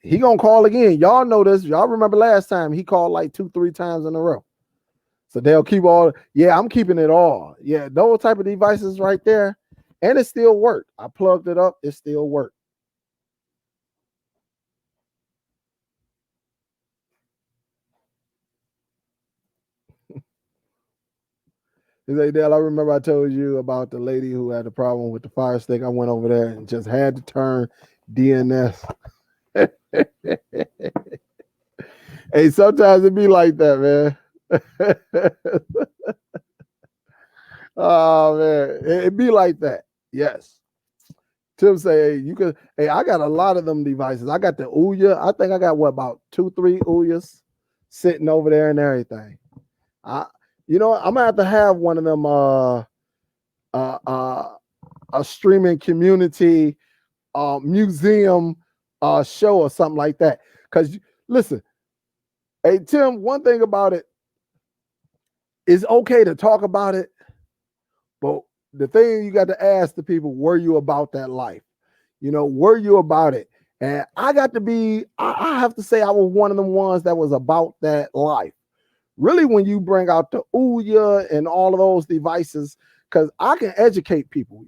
he gonna call again. Y'all know this. Y'all remember last time he called like 2-3 times in a row. So they'll keep all. Yeah, I'm keeping it all. Yeah, those type of devices right there, and it still worked. I plugged it up. It still worked. He's like, Dale, I remember I told you about the lady who had a problem with the Fire Stick. I went over there and just had to turn DNS. Hey, sometimes it be like that, man. Oh man, it be like that. Yes. Tim say, hey, you could. Hey, I got a lot of them devices. I got the Ouya. I think I got about 2-3 Ouyas sitting over there and everything. I'm gonna have to have one of them. Uh, uh, a streaming community museum show or something like that. Because listen, hey Tim, one thing about it is okay to talk about it, but the thing you got to ask the people, were you about that life? Were you about it? And I got to be, I have to say, I was one of them ones that was about that life. Really, when you bring out the Ouya and all of those devices, because I can educate people,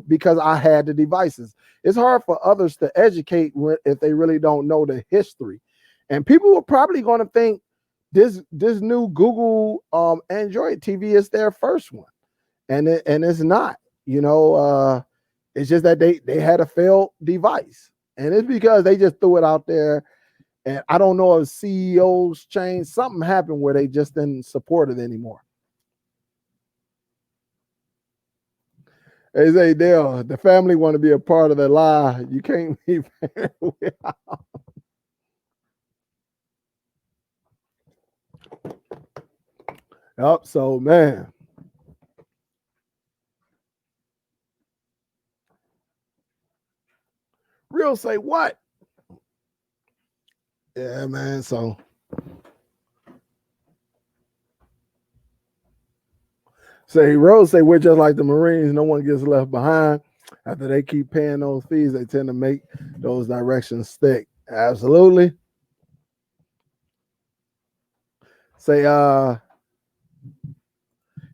because I had the devices. It's hard for others to educate if they really don't know the history. And people are probably going to think this new Google Android TV is their first one, and it's not. It's just that they had a failed device, and it's because they just threw it out there. And I don't know if CEOs changed. Something happened where they just didn't support it anymore. They say, Dale, the family want to be a part of the lie. You can't be without. Yep. So, man. Real say what? Yeah, man. So Rose say we're just like the Marines. No one gets left behind. After they keep paying those fees, they tend to make those directions stick. Absolutely. Say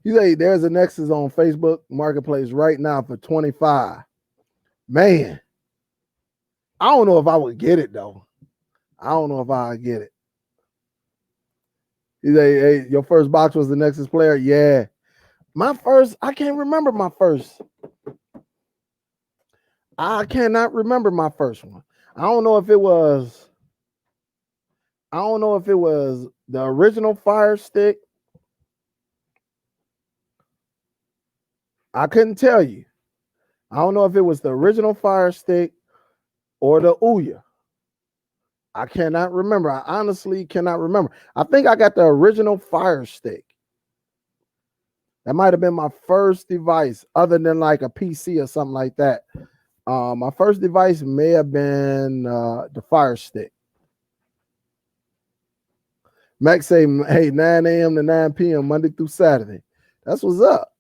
you say there's a Nexus on Facebook Marketplace right now for 25. Man, I don't know if I would get it though. I don't know if I get it. You say, hey, your first box was the Nexus player? Yeah. My first, I can't remember my first. I cannot remember my first one. I don't know if it was the original Fire Stick. I couldn't tell you. I don't know if it was the original Fire Stick or the Ouya. I cannot remember. I honestly cannot remember. I think I got the original Fire Stick. That might have been my first device, other than like a PC or something like that. My first device may have been the Fire Stick. Max say, hey, 9 a.m. to 9 p.m. Monday through Saturday. That's what's up.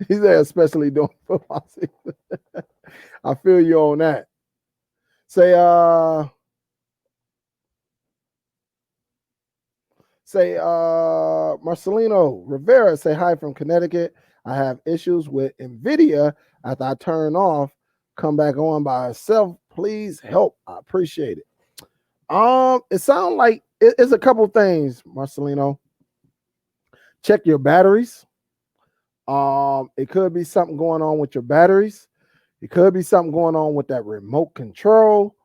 He's there, especially doing football season. I feel you on that. Say Marcelino Rivera say hi from Connecticut. I have issues with Nvidia after I turn off come back on by itself. Please help. I appreciate it. It sounds like it's a couple things, Marcelino. Check your batteries. It could be something going on with your batteries. It could be something going on with that remote control,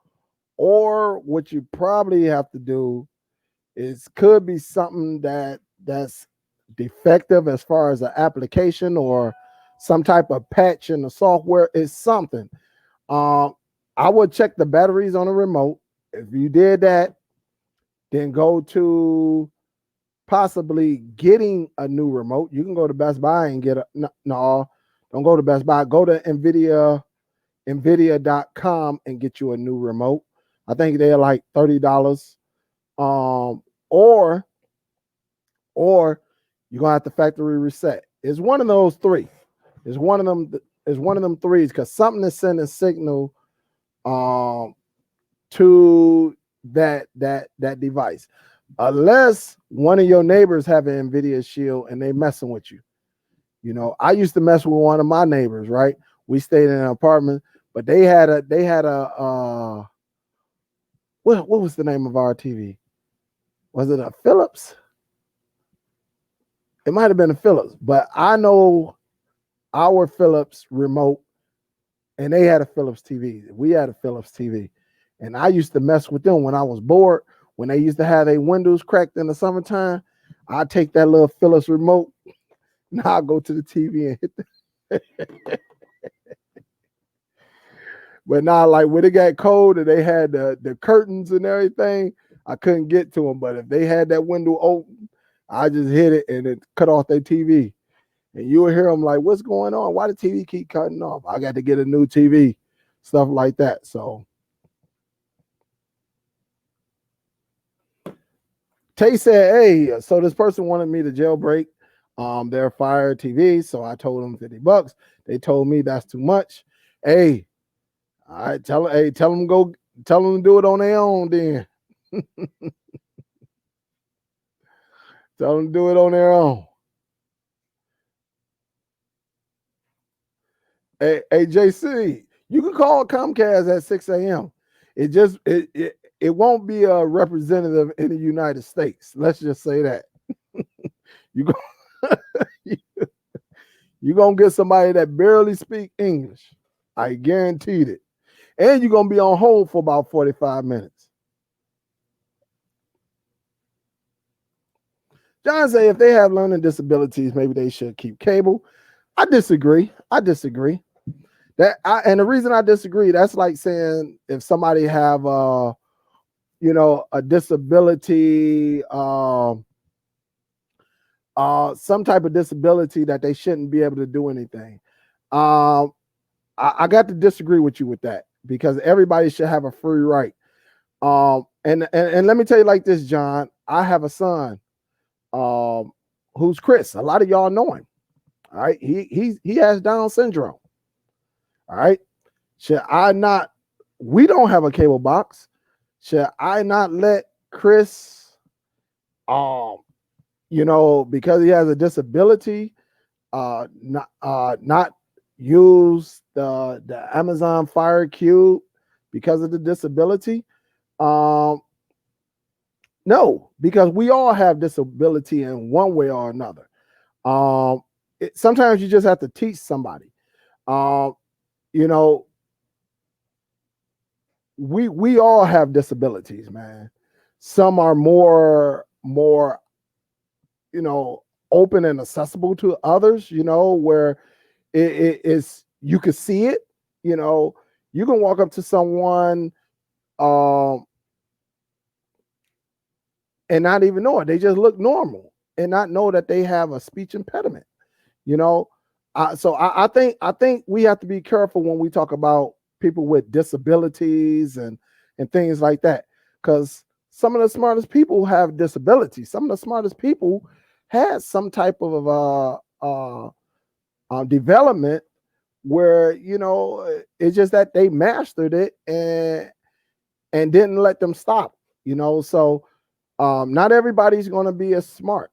or what you probably have to do is could be something that's defective as far as an application or some type of patch in the software. Is something. I would check the batteries on the remote. If you did that, then go to possibly getting a new remote. You can go to Best Buy and get a no, don't go to Best Buy. Go to Nvidia.com and get you a new remote. I think they're like $30. Or you're gonna have to factory reset. It's one of those three. It's one of them threes, because something is sending signal to that device. Unless one of your neighbors have an Nvidia Shield and they messing with you. You know, I used to mess with one of my neighbors, right? We stayed in an apartment, but they had a what was the name of our TV? Was it a Philips? It might have been a Philips, but I know our Philips remote, and they had a Philips TV. We had a Philips TV, and I used to mess with them when I was bored. When they used to have their windows cracked in the summertime, I'd take that little Philips remote, and I'll go to the TV and hit the But now, like when it got cold and they had the curtains and everything, I couldn't get to them. But if they had that window open, I just hit it and it cut off their TV. And you will hear them like, what's going on? Why the TV keep cutting off? I got to get a new TV, stuff like that. So Tay said, hey, so this person wanted me to jailbreak their Fire TV. So I told them $50. They told me that's too much. Hey, all right, tell them to do it on their own then. Tell them to do it on their own. Hey, JC, you can call Comcast at 6 a.m. It won't be a representative in the United States. Let's just say that. You're gonna get somebody that barely speak English. I guaranteed it. And you're gonna be on hold for about 45 minutes. John say if they have learning disabilities, maybe they should keep cable. I disagree. And the reason I disagree, that's like saying if somebody have a disability, some type of disability that they shouldn't be able to do anything. I got to disagree with you with that, because everybody should have a free right. And let me tell you like this, John. I have a son, who's Chris. A lot of y'all know him. All right, he has Down syndrome. All right, should I not? We don't have a cable box. Should I not let Chris, because he has a disability, not use the Amazon Fire Cube because of the disability? No, because we all have disability in one way or another. Sometimes you just have to teach somebody. We all have disabilities, man. Some are more open and accessible to others, where it is, you can see it. You can walk up to someone and not even know it. They just look normal and not know that they have a speech impediment. So I think we have to be careful when we talk about people with disabilities and things like that, because some of the smartest people have disabilities. Some of the smartest people had some type of development where it's just that they mastered it and didn't let them stop. So not everybody's going to be as smart.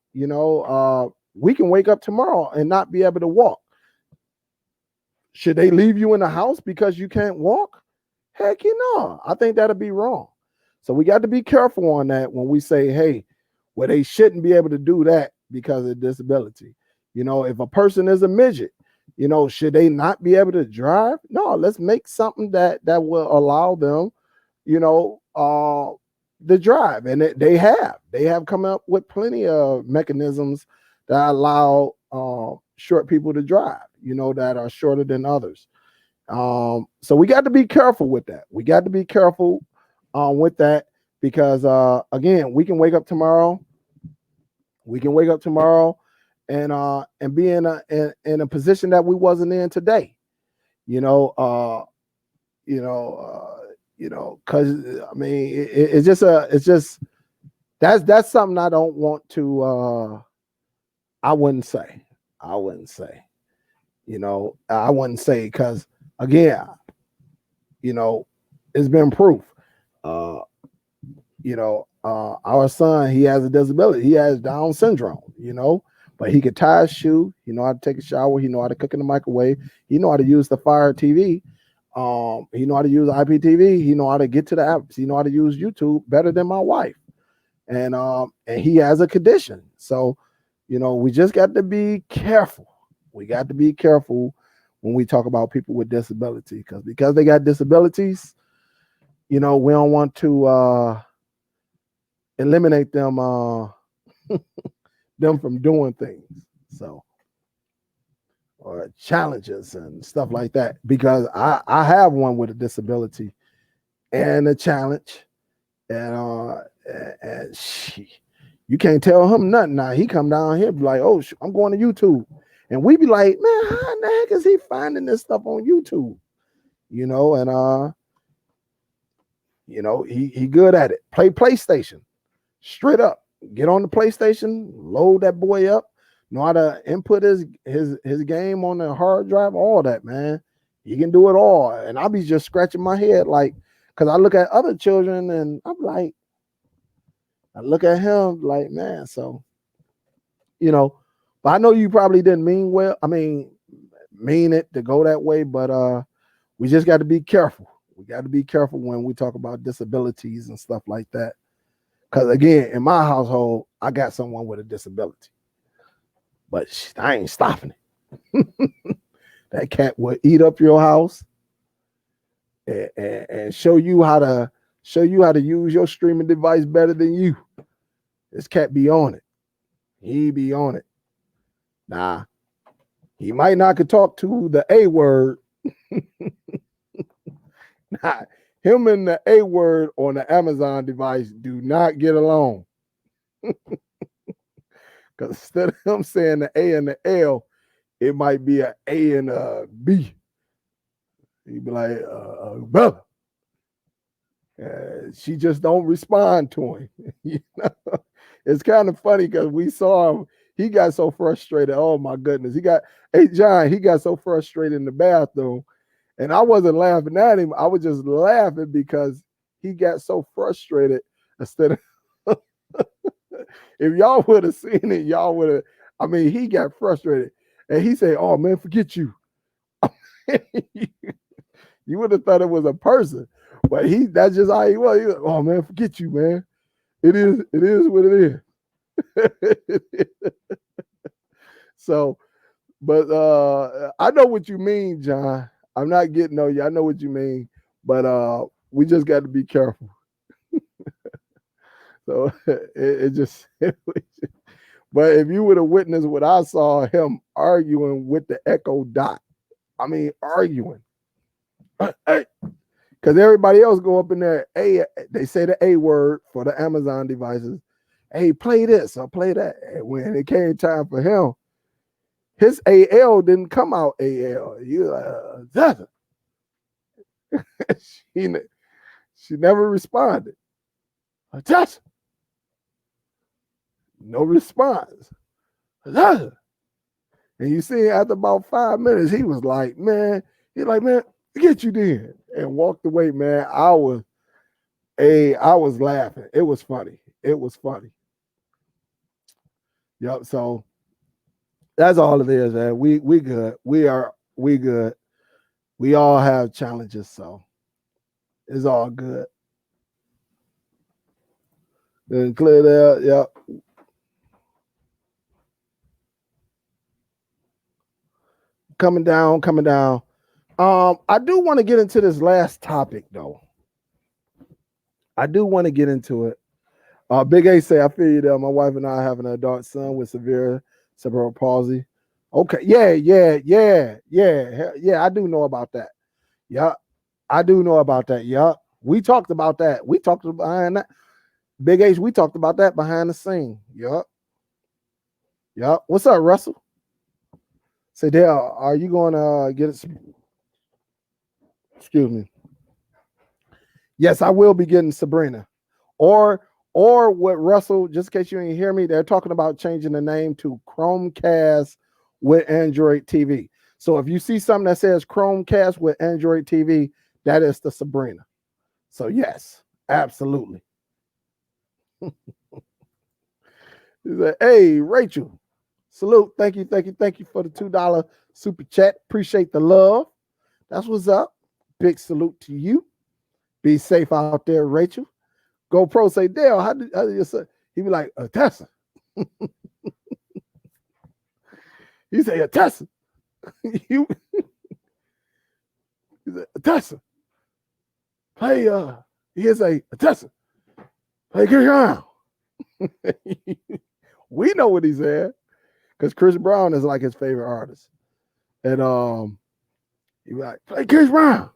We can wake up tomorrow and not be able to walk. Should they leave you in the house because you can't walk? Heck, I think that'd be wrong. So we got to be careful on that when we say, hey, well, they shouldn't be able to do that because of disability. If a person is a midget, should they not be able to drive? No, let's make something that will allow them, the drive. And they have come up with plenty of mechanisms that allow short people to drive, that are shorter than others. So we got to be careful with that. We got to be careful with that because again, we can wake up tomorrow. We can wake up tomorrow and be in a position that we wasn't in today. Because I mean, it's just that's something I don't want to. I wouldn't say, I wouldn't say because again, it's been proof. Our son, he has a disability. He has Down syndrome, but he could tie a shoe. He know how to take a shower. He know how to cook in the microwave. He know how to use the Fire TV. He know how to use IPTV. He know how to get to the apps. He know how to use YouTube better than my wife. And he has a condition. So, we just got to be careful. We got to be careful when we talk about people with disability because they got disabilities, we don't want to eliminate them them from doing things. So, or challenges and stuff like that, because I have one with a disability and a challenge, and you can't tell him nothing. Now he come down here be like, oh, I'm going to YouTube, and we be like, man, how in the heck is he finding this stuff on YouTube? And he good at it. Play PlayStation straight up. Get on the PlayStation, load that boy up, know how to input his game on the hard drive, all that, man. He can do it all. And I'll be just scratching my head, like, because I look at other children and I'm like, I look at him like, man, so, but I know you probably didn't mean it to go that way, but we just got to be careful. We got to be careful when we talk about disabilities and stuff like that. Because again, in my household, I got someone with a disability, but I ain't stopping it. That cat will eat up your house and show you how to use your streaming device better than you. This cat be on it. He be on it. Nah, he might not could talk to the A word. Nah, him and the A word on the Amazon device do not get along. Because instead of him saying the A and the L, it might be an A and a B. He'd be like, brother. She just don't respond to him. It's kind of funny because we saw him. He got so frustrated. Oh my goodness. He got so frustrated in the bathroom. And I wasn't laughing at him. I was just laughing because he got so frustrated. Instead of if y'all would have seen it, y'all would have, he got frustrated. And he said, oh man, forget you. You would have thought it was a person. But that's just how he was. He was, oh man, forget you, man. It is what it is. So, but I know what you mean, John. I'm not getting on you. I know what you mean, but we just got to be careful. So it just but if you would have witnessed what I saw him arguing with the Echo Dot, arguing. Hey, because everybody else go up in there, they say the A word for the Amazon devices. Hey, play this or play that. And when it came time for him, his AL didn't come out AL. You she never responded. Just no response. And you see, after about 5 minutes, he was like, man, get you then, and walked away, man. I was laughing. It was funny. Yep. So that's all it is, man. We good. We good. We all have challenges, so it's all good. Then clear that, yep. Coming down, coming down. I do want to get into this last topic though. I do want to get into it. Big A say, I feel you there. My wife and I have an adult son with severe cerebral palsy. Okay, yeah. I do know about that. Yeah, I do know about that. Yeah, we talked about that. We talked behind that. Big H, we talked about that behind the scene. Yup. Yup. What's up, Russell? Say, Dale, are you going to get it? Excuse me. Yes, I will be getting Sabrina. Or what Russell, just in case you didn't hear me, they're talking about changing the name to Chromecast with Android TV. So if you see something that says Chromecast with Android TV, that is the Sabrina. So yes, absolutely. Hey, Rachel, salute. Thank you for the $2 super chat. Appreciate the love. That's what's up. Big salute to you. Be safe out there, Rachel. GoPro say, Dale, how did you say? He be like, Tessa. He say, Tessa. He said, Tessa. Play, he say, Tessa. Play Chris Brown. We know what he said because Chris Brown is like his favorite artist. And he be like, play Chris Brown.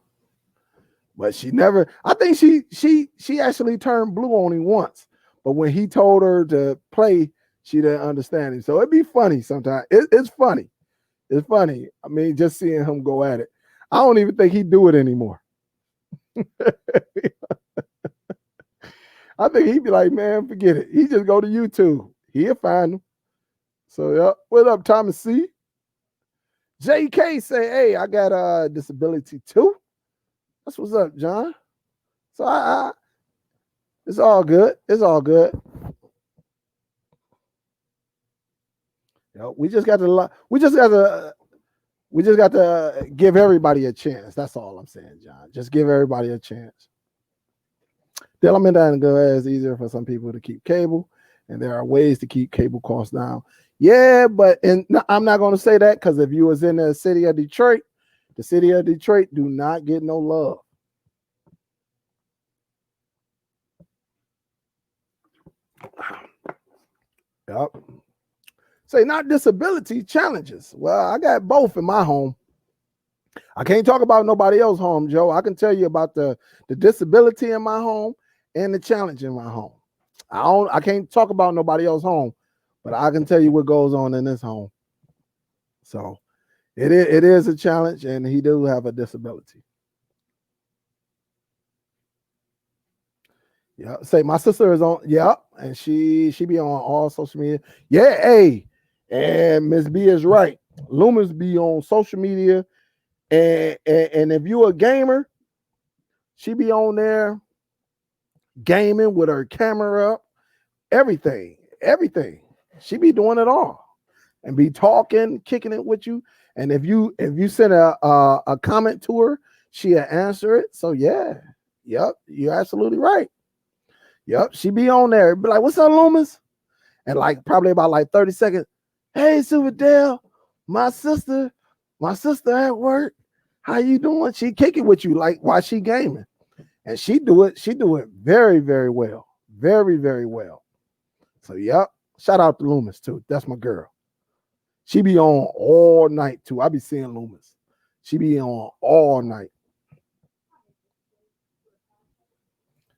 But she never, I think she actually turned blue on him once. But when he told her to play, she didn't understand him. So it'd be funny sometimes. It's funny. It's funny. I mean, just seeing him go at it. I don't even think he'd do it anymore. I think he'd be like, man, forget it. He just go to YouTube. He'll find him. So, yeah. What up, Thomas C? JK say, hey, I got a disability too. That's what's up, John. So it's all good. It's all good. We just got to give everybody a chance. That's all I'm saying, John. Just give everybody a chance. The element and go it's easier for some people to keep cable, and there are ways to keep cable costs down. Yeah, but I'm not going to say that because if you was in the city of Detroit, the city of Detroit do not get no love. Yep. Say not disability challenges. Well, I got both in my home. I can't talk about nobody else's home, Joe. I can tell you about the disability in my home and the challenge in my home. I can't talk about nobody else's home, but I can tell you what goes on in this home. So it is a challenge, and he do have a disability. Yeah, say my sister is on. Yeah, and she be on all social media. Yeah, hey, and Miss B is right. Loomis be on social media, and if you a gamer, she be on there gaming with her camera up, everything. She be doing it all, and be talking, kicking it with you. And if you send a comment to her, she'll answer it. So yeah, yep, you're absolutely right. Yep, she be on there. Be like, what's up, Loomis? And like probably about like 30 seconds. Hey, Superdell, my sister at work. How you doing? She kick it with you like while she gaming. And she do it very, very well. Very, very well. So yep. Shout out to Loomis too. That's my girl. She be on all night too. I be seeing Loomis. She be on all night.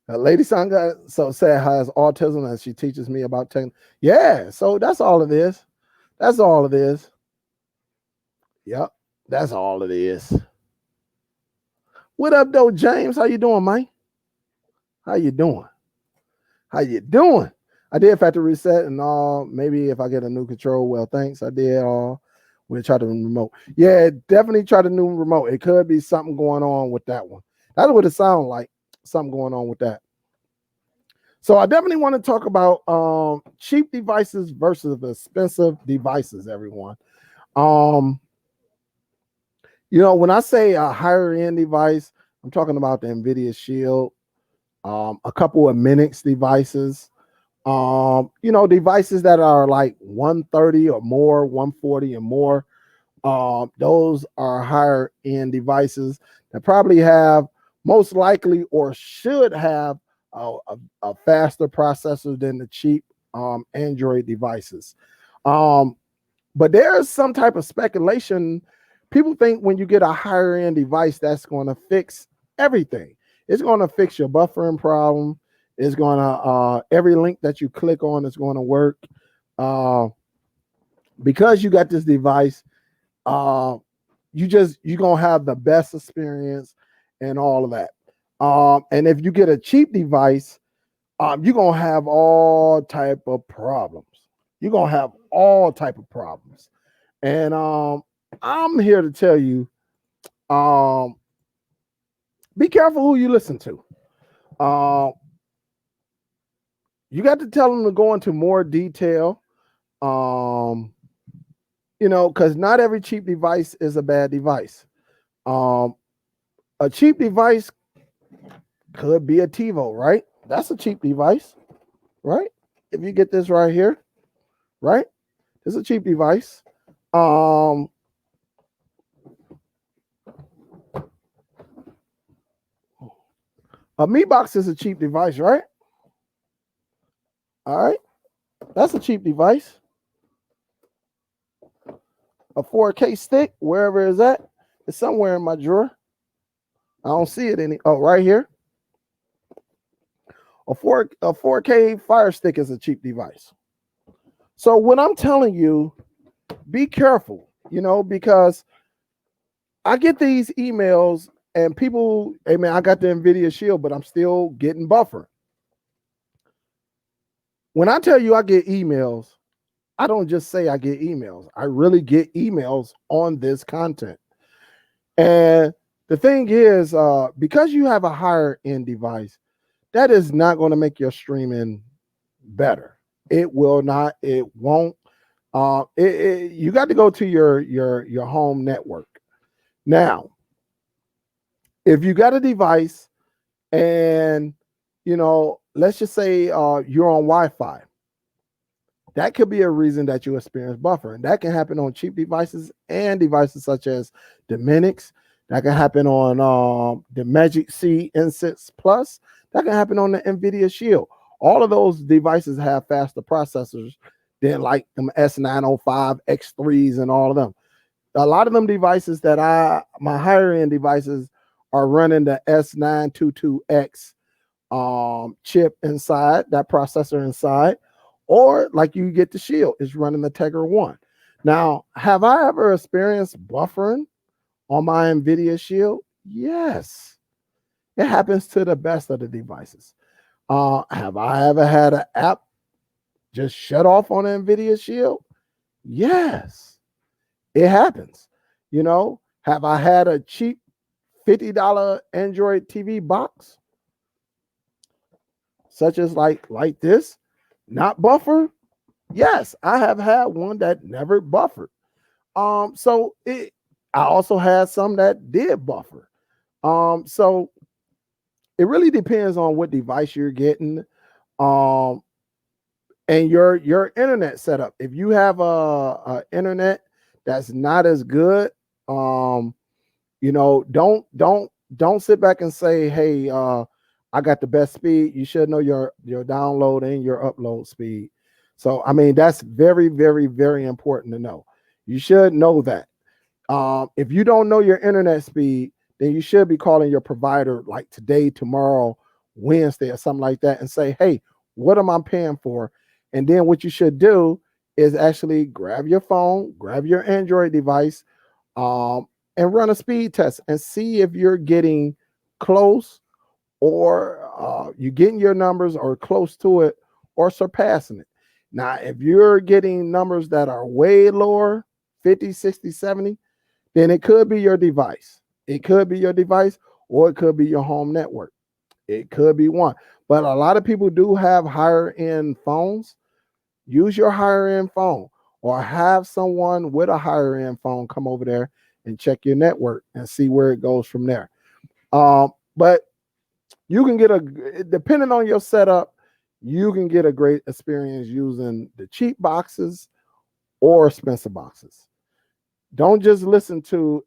Lady Sangha so sad has autism and she teaches me about technology. Yeah, so that's all it is. That's all it is. Yep, that's all it is. What up, though, James? How you doing, man? How you doing? How you doing? I did factory reset and all. Maybe if I get a new control, well, thanks. I did all. We'll try the remote. Yeah, definitely try the new remote. It could be something going on with that one. That's what it sounds like. Something going on with that. So I definitely want to talk about cheap devices versus expensive devices, everyone. You know, when I say a higher end device, I'm talking about the Nvidia Shield, a couple of Minix devices, you know, devices that are like 130 or more, 140 and more. Those are higher end devices that probably have most likely or should have a faster processor than the cheap Android devices. Um, but there's some type of speculation. People think when you get a higher end device, that's going to fix everything. It's going to fix your buffering problem. It's going to every link that you click on is going to work. Uh, because you got this device, uh, you're gonna have the best experience and all of that. And if you get a cheap device, you're gonna have all type of problems. You're gonna have all type of problems. And I'm here to tell you, um, be careful who you listen to. Uh, you got to tell them to go into more detail. Um, you know, because not every cheap device is a bad device. Um, a cheap device could be a TiVo, right? That's a cheap device, right? If you get this right here, right? It's a cheap device. Um, a Mi Box is a cheap device, right? All right, that's a cheap device. A 4K stick, wherever it's at, it's somewhere in my drawer. I don't see it any. Oh, right here. A 4K Fire Stick is a cheap device. So when I'm telling you, be careful, you know, because I get these emails and people, hey man, I got the Nvidia Shield, but I'm still getting buffer. When I tell you I get emails, I don't just say I get emails. I really get emails on this content. And the thing is, because you have a higher end device, that is not going to make your streaming better. It will not. It won't. You got to go to your home network. Now, if you got a device and you know, let's just say you're on Wi-Fi, that could be a reason that you experience buffering. That can happen on cheap devices and devices such as the Minix. That can happen on the Magic C N6 Plus. That can happen on the Nvidia Shield. All of those devices have faster processors than like them S905, X3s, and all of them. A lot of them devices that my higher end devices are running the S922X chip inside, that processor inside, or like you get the Shield, it's running the Tegra 1. Now, have I ever experienced buffering on my Nvidia Shield? Yes. It happens to the best of the devices. Have I ever had an app just shut off on an Nvidia Shield? Yes. It happens. You know, have I had a cheap $50 Android TV box, such as like this, not buffer? Yes, I have had one that never buffered. So I also had some that did buffer. So it really depends on what device you're getting, um, and your internet setup. If you have a internet that's not as good, you know, don't sit back and say, hey, I got the best speed. You should know your download and your upload speed. So I mean, that's very, very, very important to know. You should know that. If you don't know your internet speed, then you should be calling your provider like today, tomorrow, Wednesday, or something like that, and say, hey, what am I paying for? And then what you should do is actually grab your phone, grab your Android device, um, and run a speed test and see if you're getting close, or you're getting your numbers or close to it or surpassing it. Now, if you're getting numbers that are way lower, 50, 60, 70, then it could be your device. It could be your device, or it could be your home network. It could be one. But a lot of people do have higher end phones. Use your higher end phone, or have someone with a higher end phone come over there and check your network and see where it goes from there. But you can get depending on your setup, you can get a great experience using the cheap boxes or expensive boxes. Don't just listen to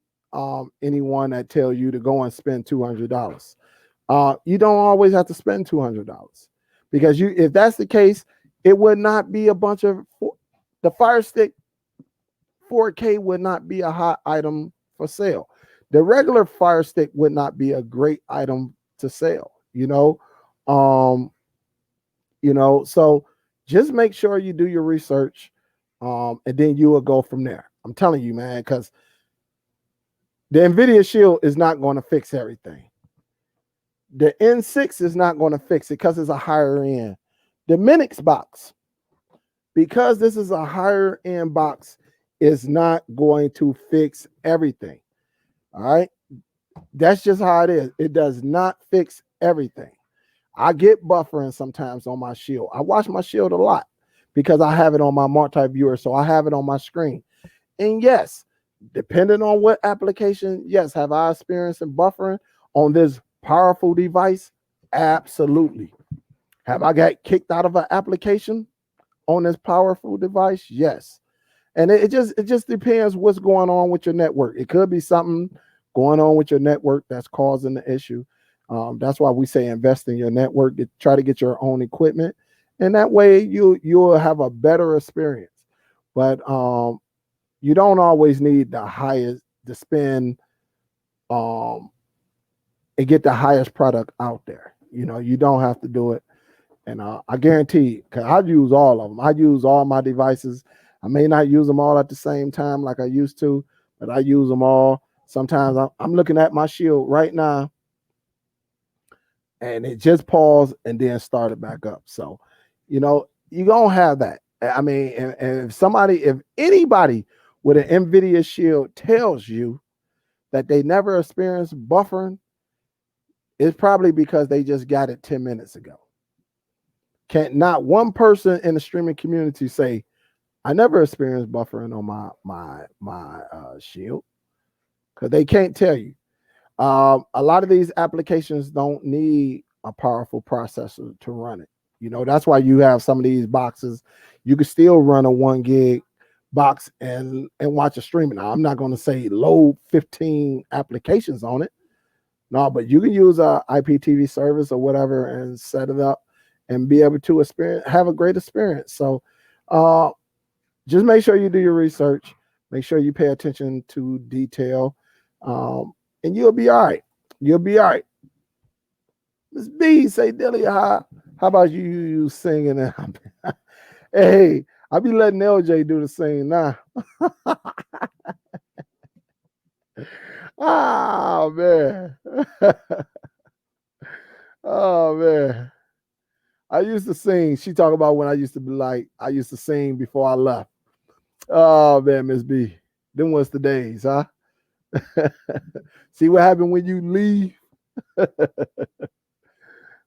anyone that tell you to go and spend $200. You don't always have to spend $200 because if that's the case, it would not be a bunch of the Fire Stick 4K would not be a hot item for sale. The regular Fire Stick would not be a great item to sell. So just make sure you do your research, and then you will go from there. I'm telling you, man, because the Nvidia Shield is not going to fix everything. The N6 is not going to fix it because it's a higher end. The Minix box, because this is a higher end box, is not going to fix everything. All right. That's just how it is. It does not fix everything. I get buffering sometimes on my Shield. I watch my Shield a lot because I have it on my multi-viewer, so I have it on my screen. And yes, depending on what application, yes, have I experienced in buffering on this powerful device? Absolutely. Have I got kicked out of an application on this powerful device? Yes. And it just depends what's going on with your network. It could be something going on with your network that's causing the issue. That's why we say invest in your network. Try to get your own equipment, and that way you'll have a better experience. But you don't always need the highest to spend and get the highest product out there. You don't have to do it. And I guarantee, because I use all of them. I use all my devices. I may not use them all at the same time like I used to, but I use them all. Sometimes I'm looking at my Shield right now, and it just paused and then started back up. So, you don't have that. I mean, and if anybody with an Nvidia Shield tells you that they never experienced buffering, it's probably because they just got it 10 minutes ago. Can't not one person in the streaming community say, I never experienced buffering on my Shield, because they can't tell you. A lot of these applications don't need a powerful processor to run it. That's why you have some of these boxes. You can still run a 1 gig box and watch a streaming. Now, I'm not going to say load 15 applications on it. No, but you can use a IPTV service or whatever and set it up and be able to have a great experience. So just make sure you do your research. Make sure you pay attention to detail. And you'll be all right. You'll be all right. Miss B say, Delia, how about you singing? Hey, I'll be letting LJ do the singing now. Oh, man. Oh, man. I used to sing. She talk about when I used to sing before I left. Oh, man, Miss B. Them was the days, huh? See what happened when you leave?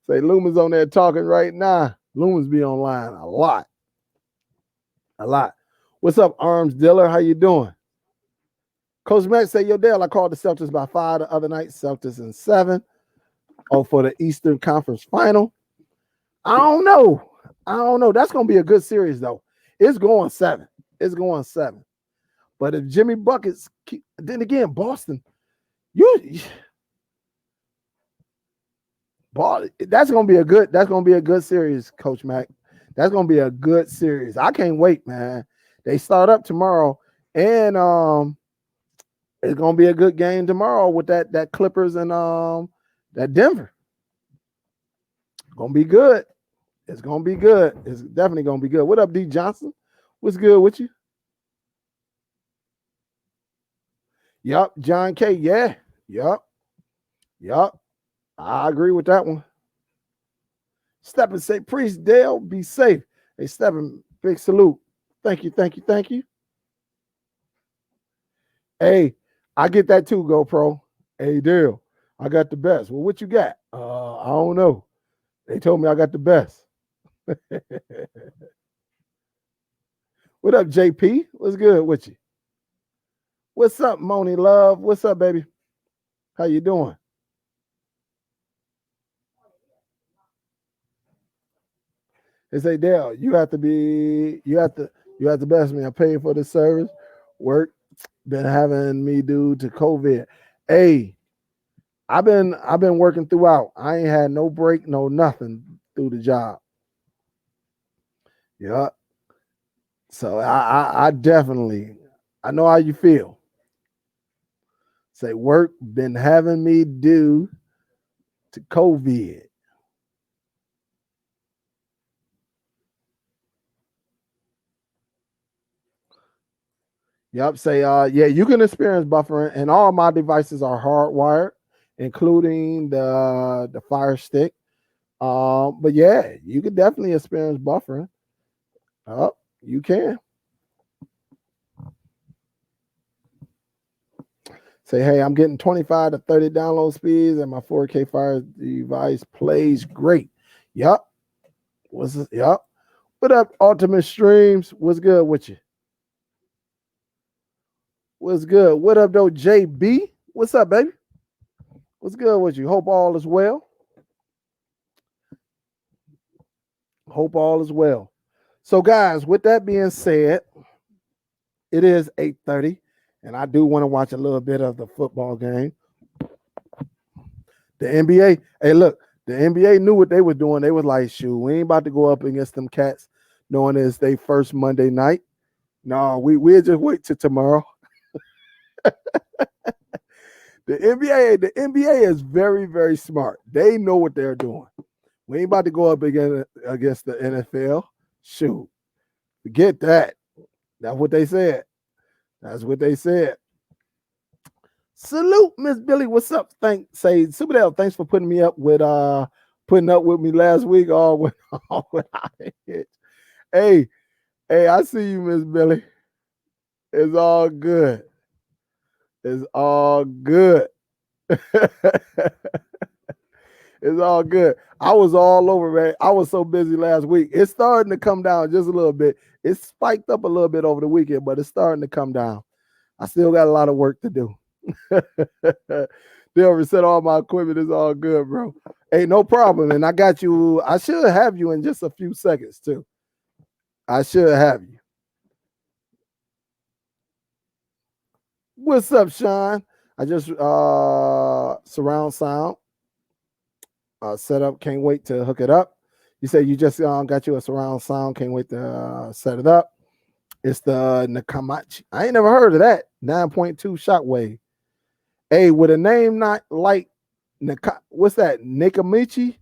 Say Lumen's on there talking right now. Lumen's be online a lot. A lot. What's up, Arms Dealer? How you doing? Coach Matt say, yo, Dale, I called the Celtics by 5 the other night. Celtics in 7. Oh, for the Eastern Conference Final. I don't know. That's going to be a good series, though. It's going 7. But if Jimmy Buckets, then again, Boston, that's gonna be a good series, Coach Mac. That's gonna be a good series. I can't wait, man. They start up tomorrow, and it's gonna be a good game tomorrow with that Clippers and that Denver. Gonna be good. It's gonna be good. It's definitely gonna be good. What up, D Johnson? What's good with you? Yup, John K. Yeah. Yup. I agree with that one. Step and say, Priest Dale, be safe. Hey, Stephen, big salute. Thank you. Hey, I get that too, GoPro. Hey, Dale, I got the best. Well, what you got? I don't know. They told me I got the best. What up, JP? What's good with you? What's up, Moni Love? What's up, baby? How you doing? They say, Dale, you have to best me. I'm paying for this service. Work been having me due to COVID. Hey, I've been working throughout. I ain't had no break, no nothing through the job. Yeah. So I definitely I know how you feel. Say work been having me due to COVID. Yep. Say yeah, you can experience buffering, and all my devices are hardwired, including the Fire Stick. But yeah, you can definitely experience buffering. Oh, you can. Say, hey, I'm getting 25 to 30 download speeds, and my 4K Fire device plays great. Yep. What's this? Yep. What up, Ultimate Streams? What's good with you? What's good? What up, though, JB? What's up, baby? What's good with you? Hope all is well. Hope all is well. So, guys, with that being said, it is 8:30, and I do want to watch a little bit of the football game. The NBA, hey, look, the NBA knew what they were doing. They was like, shoot, we ain't about to go up against them cats, knowing it's their first Monday night. No, we'll just wait till tomorrow. The NBA is very, very smart. They know what they're doing. We ain't about to go up against the NFL. Shoot, forget that. That's what they said. That's what they said. Salute, Miss Billy. What's up? Say Superdell, thanks for putting up with me last week. All without a hitch. Hey, hey, I see you, Miss Billy. It's all good. It's all good. It's all good. I was all over, man. I was so busy last week. It's starting to come down just a little bit. It spiked up a little bit over the weekend, but it's starting to come down. I still got a lot of work to do. They reset all my equipment. It's all good, bro. Hey, no problem. And I got you. I should have you in just a few seconds, too. I should have you. What's up, Sean? I just surround sound set up. Can't wait to hook it up. You said you just got you a surround sound. Can't wait to set it up. It's the Nakamachi. I ain't never heard of that. 9.2 shockwave. Hey, with a name not like what's that? Nakamichi.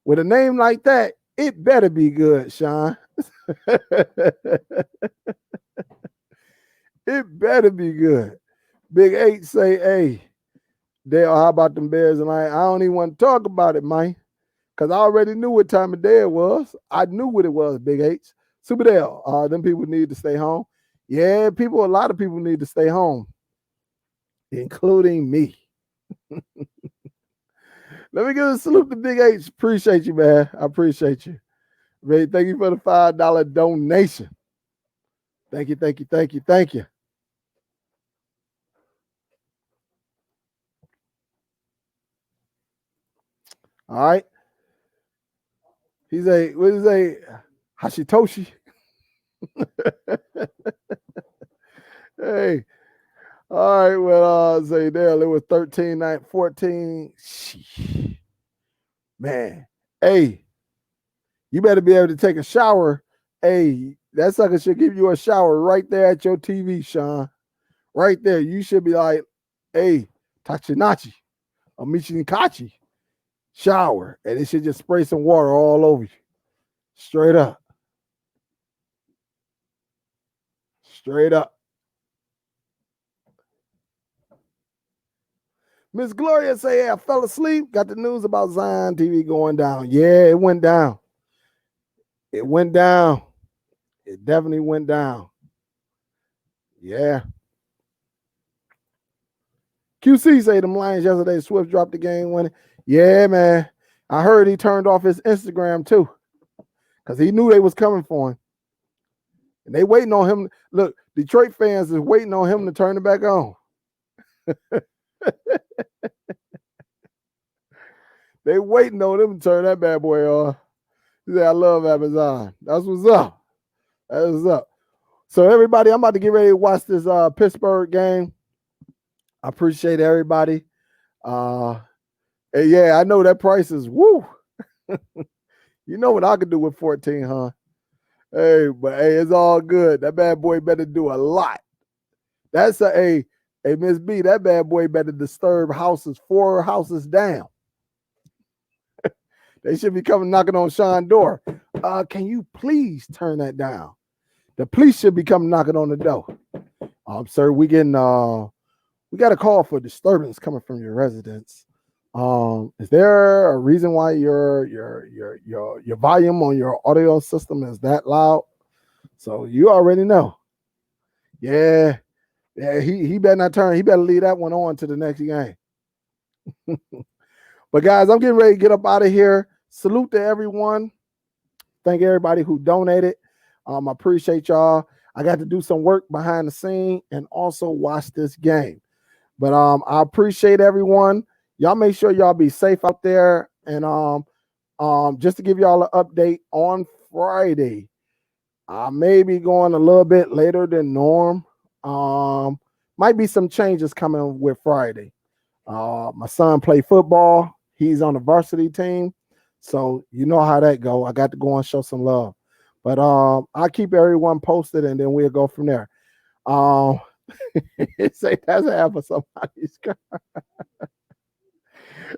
With a name like that, it better be good, Sean. It better be good. Big H say, hey, Dale, how about them Bears? And I don't even want to talk about it, man. Because I already knew what time of day it was. I knew what it was, Big H. Superdell, them people need to stay home. Yeah, a lot of people need to stay home, including me. Let me give a salute to Big H. Appreciate you, man. I appreciate you. Man, thank you for the $5 donation. Thank you, thank you, thank you, thank you. All right. What is a Hashitoshi? Hey. All right. Well, say Dale, it was 13, 9, 14. Man. Hey, you better be able to take a shower. Hey, that sucker should give you a shower right there at your TV, Sean. Right there. You should be like, hey, Tachinachi or Michinikachi, shower. And it should just spray some water all over you. Straight up. Straight up. Miss Gloria say, hey, I fell asleep. Got the news about Zion TV going down. Yeah, it went down. It went down. It definitely went down. Yeah. QC say them Lions yesterday. Swift dropped the game winning. Yeah, man. I heard he turned off his Instagram too, because he knew they was coming for him. And they waiting on him. Look, Detroit fans is waiting on him to turn it back on. They waiting on him to turn that bad boy on. He said, I love Amazon. That's what's up. That's what's up. So everybody, I'm about to get ready to watch this Pittsburgh game. I appreciate everybody. And yeah, I know that price is woo. You know what I could do with 14, huh? Hey, but hey, it's all good. That bad boy better do a lot. That's hey, Miss B, that bad boy better disturb houses 4 houses down. They should be coming knocking on Sean's door. Can you please turn that down? The police should be coming knocking on the door. Sir, we got a call for disturbance coming from your residence. Is there a reason why your volume on your audio system is that loud? So you already know. Yeah, he better not turn. He better leave that one on to the next game. But guys, I'm getting ready to get up out of here. Salute to everyone. Thank everybody who donated. I appreciate y'all. I got to do some work behind the scene and also watch this game. But I appreciate everyone. Y'all make sure y'all be safe out there. And just to give y'all an update, on Friday, I may be going a little bit later than norm. Might be some changes coming with Friday. My son played football. He's on the varsity team. So you know how that go. I got to go and show some love. But I'll keep everyone posted and then we'll go from there. Say that's half of somebody's car.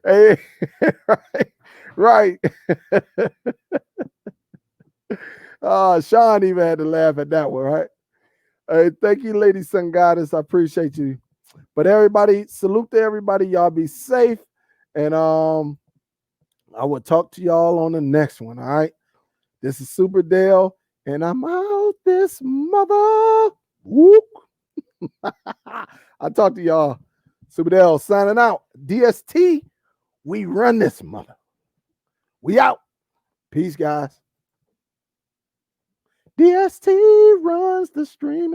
Hey, right. Sean even had to laugh at that one, right? Hey, thank you, Lady Sun Goddess. I appreciate you. But everybody, salute to everybody. Y'all be safe. And I will talk to y'all on the next one. All right. This is Superdell, and I'm out this mother. Whoop. I'll talk to y'all. Superdell signing out. DST, we run this mother. We out. Peace, guys. DST runs the stream.